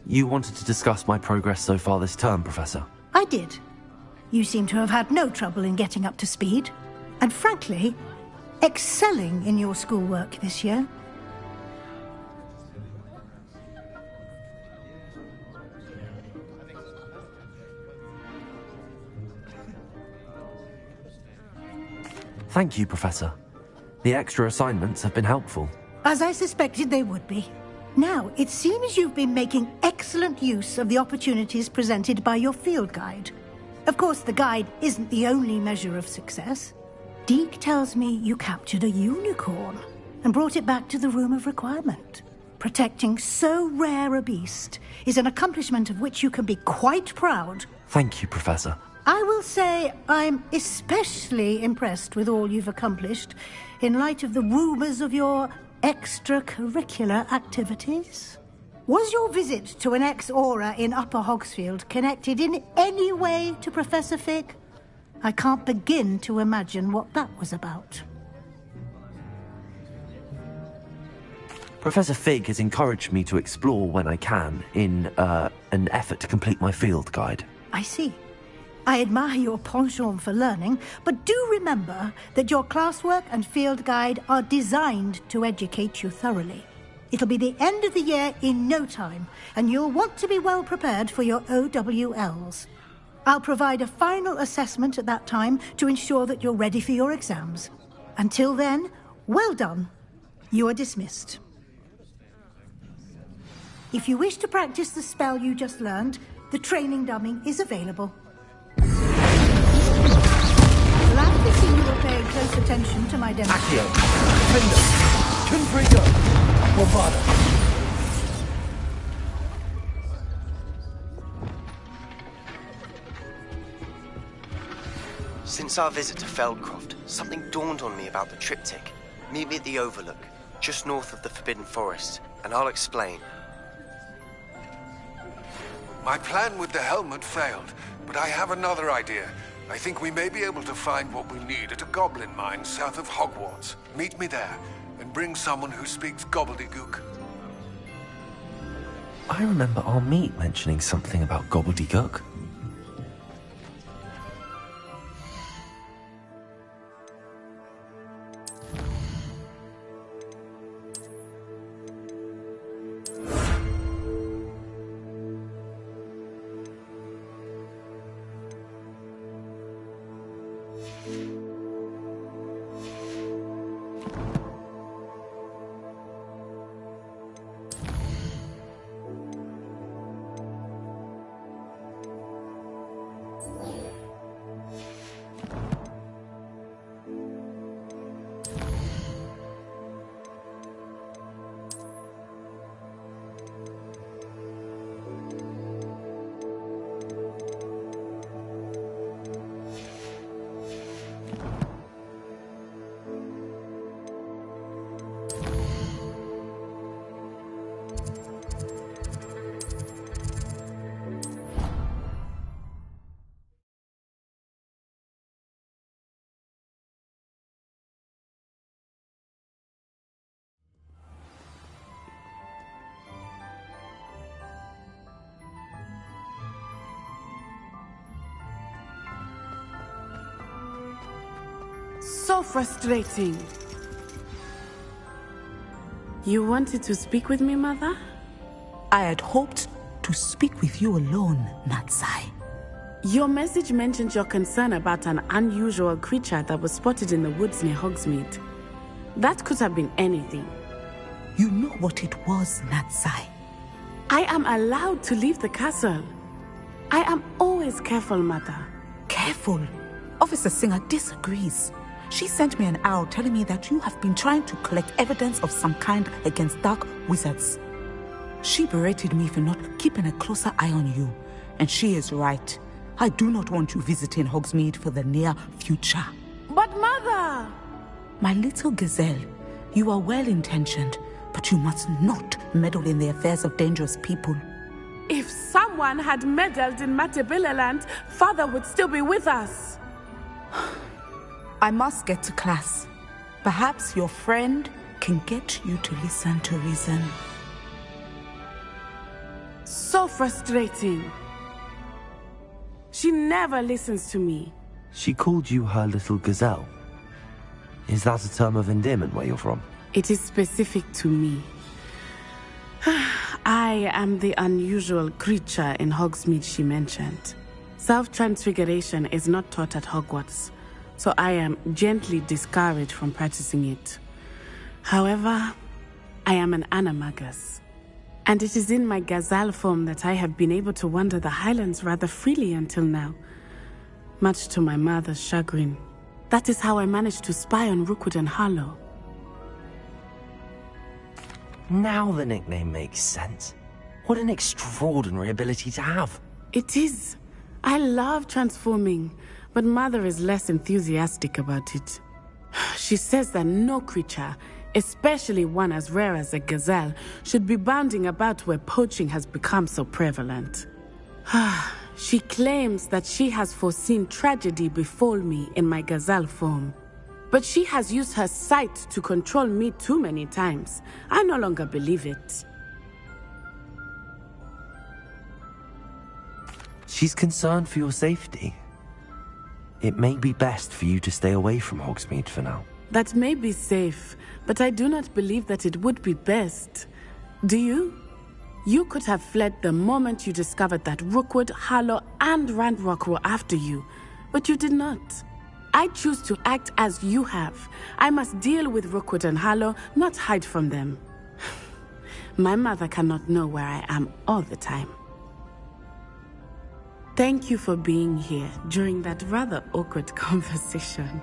You wanted to discuss my progress so far this term, Professor? I did. You seem to have had no trouble in getting up to speed. And frankly, excelling in your schoolwork this year. Thank you, Professor. The extra assignments have been helpful. As I suspected they would be. Now, it seems you've been making excellent use of the opportunities presented by your field guide. Of course, the guide isn't the only measure of success. Deke tells me you captured a unicorn and brought it back to the Room of Requirement. Protecting so rare a beast is an accomplishment of which you can be quite proud. Thank you, Professor. I will say I'm especially impressed with all you've accomplished in light of the rumours of your extracurricular activities. Was your visit to an ex-aura in Upper Hogsfield connected in any way to Professor Fig? I can't begin to imagine what that was about. Professor Fig has encouraged me to explore when I can in an effort to complete my field guide. I see. I admire your penchant for learning, but do remember that your classwork and field guide are designed to educate you thoroughly. It'll be the end of the year in no time, and you'll want to be well prepared for your OWLs. I'll provide a final assessment at that time to ensure that you're ready for your exams. Until then, well done. You are dismissed. If you wish to practice the spell you just learned, the training dummy is available. Glad to see you are paying close attention to my demonstration. Since our visit to Feldcroft, something dawned on me about the triptych. Meet me at the Overlook, just north of the Forbidden Forest, and I'll explain. My plan with the helmet failed, but I have another idea. I think we may be able to find what we need at a goblin mine south of Hogwarts. Meet me there, and bring someone who speaks gobbledygook. I remember our meet mentioning something about gobbledygook. So frustrating. You wanted to speak with me, Mother? I had hoped to speak with you alone, Natsai. Your message mentioned your concern about an unusual creature that was spotted in the woods near Hogsmeade. That could have been anything. You know what it was, Natsai. I am allowed to leave the castle. I am always careful, Mother. Careful? Officer Singer disagrees. She sent me an owl telling me that you have been trying to collect evidence of some kind against dark wizards. She berated me for not keeping a closer eye on you, and she is right. I do not want you visiting Hogsmeade for the near future. But Mother! My little gazelle, you are well-intentioned, but you must not meddle in the affairs of dangerous people. If someone had meddled in Matabeleland, Father would still be with us. I must get to class. Perhaps your friend can get you to listen to reason. So frustrating. She never listens to me. She called you her little gazelle. Is that a term of endearment where you're from? It is specific to me. I am the unusual creature in Hogsmeade she mentioned. Self-transfiguration is not taught at Hogwarts, so I am gently discouraged from practicing it. However, I am an animagus, and it is in my gazelle form that I have been able to wander the Highlands rather freely until now, much to my mother's chagrin. That is how I managed to spy on Rookwood and Harlow. Now the nickname makes sense. What an extraordinary ability to have. It is. I love transforming, but Mother is less enthusiastic about it. She says that no creature, especially one as rare as a gazelle, should be bounding about where poaching has become so prevalent. She claims that she has foreseen tragedy befall me in my gazelle form. But she has used her sight to control me too many times. I no longer believe it. She's concerned for your safety. It may be best for you to stay away from Hogsmeade for now. That may be safe, but I do not believe that it would be best. Do you? You could have fled the moment you discovered that Rookwood, Harlow, and Ranrock were after you, but you did not. I choose to act as you have. I must deal with Rookwood and Harlow, not hide from them. My mother cannot know where I am all the time. Thank you for being here during that rather awkward conversation.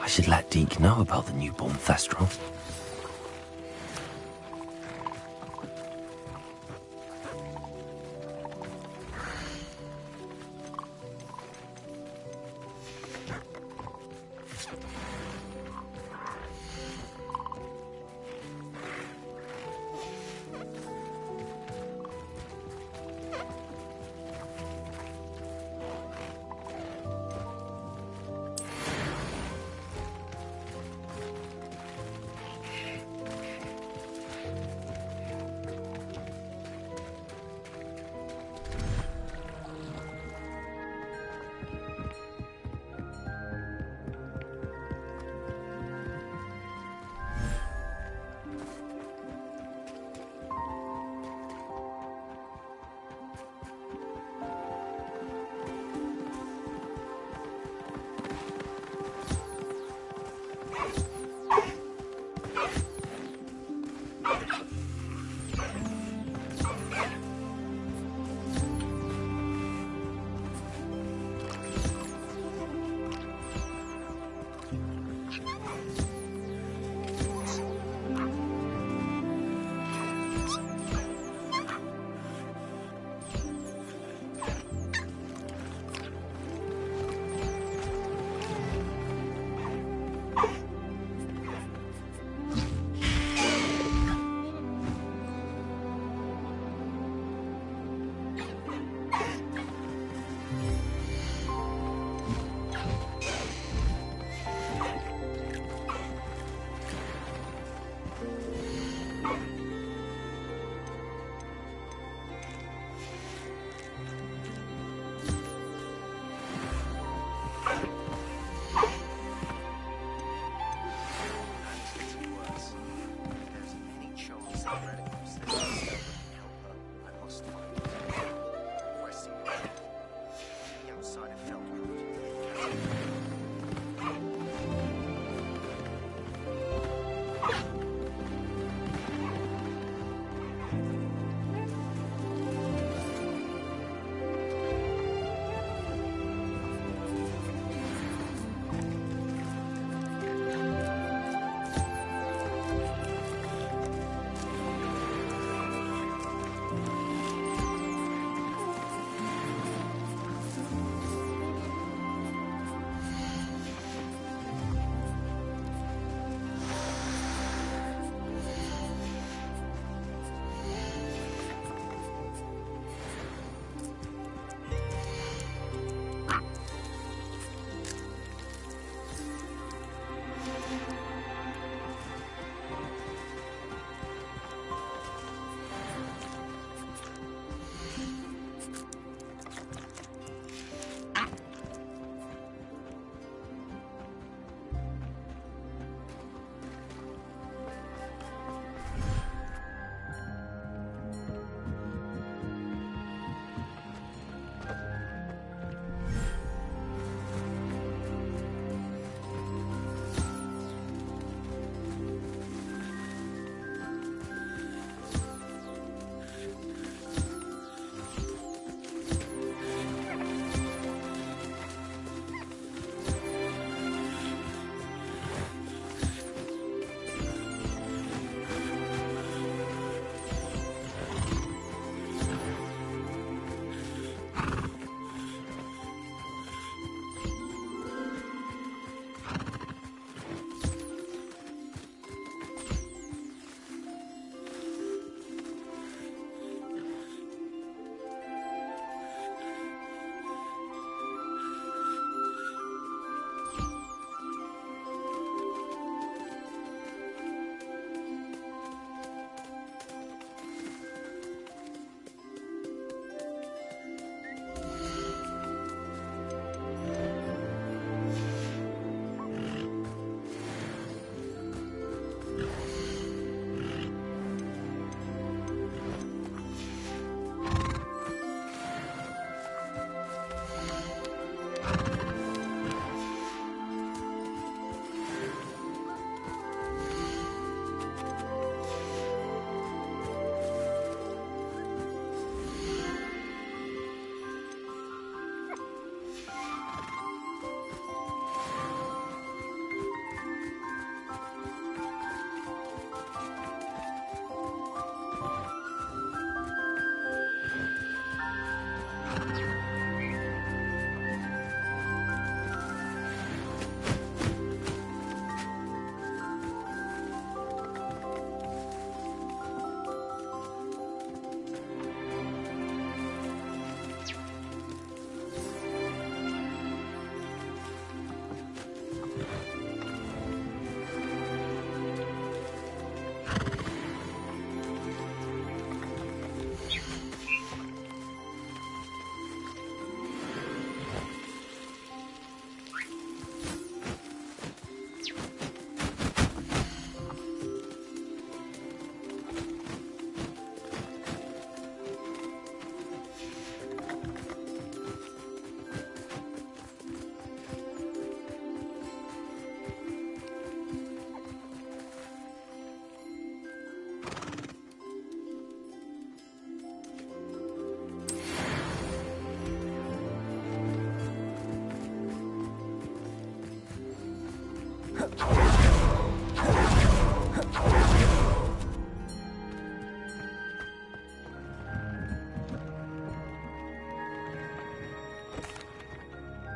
I should let Deke know about the newborn Thestral.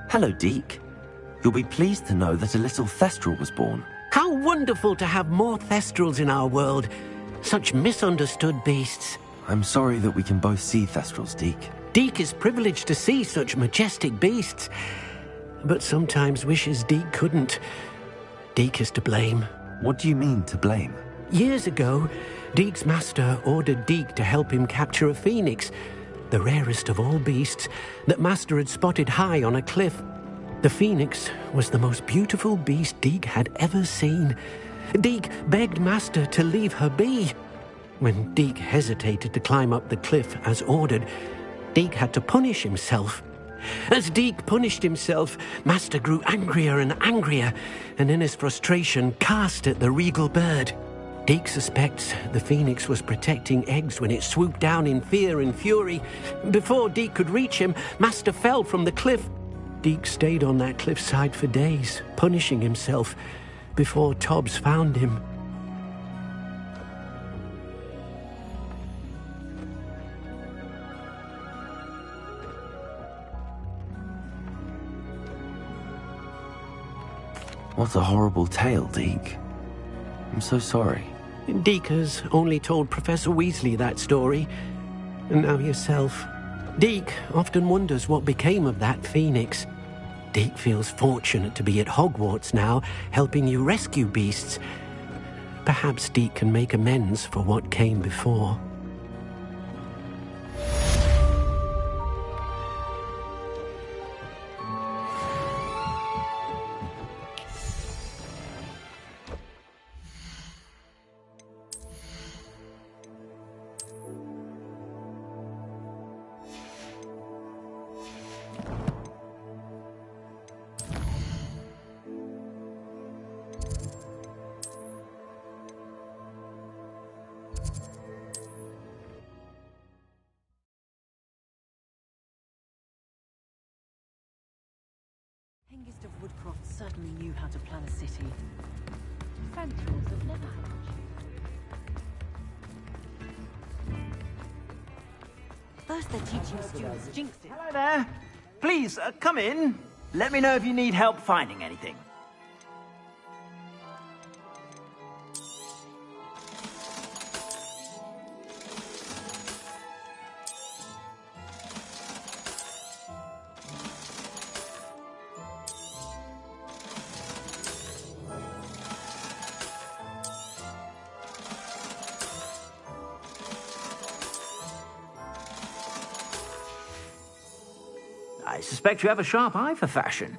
Hello, Deke. You'll be pleased to know that a little Thestral was born. How wonderful to have more Thestrals in our world. Such misunderstood beasts. I'm sorry that we can both see Thestrals, Deke. Deke is privileged to see such majestic beasts, but sometimes wishes Deke couldn't. Deke is to blame. What do you mean, to blame? Years ago, Deke's master ordered Deke to help him capture a phoenix, the rarest of all beasts, that master had spotted high on a cliff. The phoenix was the most beautiful beast Deke had ever seen. Deke begged master to leave her be. When Deke hesitated to climb up the cliff as ordered, Deke had to punish himself. As Deke punished himself, master grew angrier and angrier, and in his frustration cast at the regal bird. Deke suspects the phoenix was protecting eggs when it swooped down in fear and fury. Before Deke could reach him, master fell from the cliff. Deke stayed on that cliffside for days, punishing himself, before Tobbs found him. What a horrible tale, Deke. I'm so sorry. Deke has only told Professor Weasley that story, and now yourself. Deke often wonders what became of that phoenix. Deke feels fortunate to be at Hogwarts now, helping you rescue beasts. Perhaps Deke can make amends for what came before. Hengist of Woodcroft certainly knew how to plan a city. Sentinels have never had First they're teaching students jinx it. Hello there. Please, come in. Let me know if you need help finding anything. I suspect you have a sharp eye for fashion.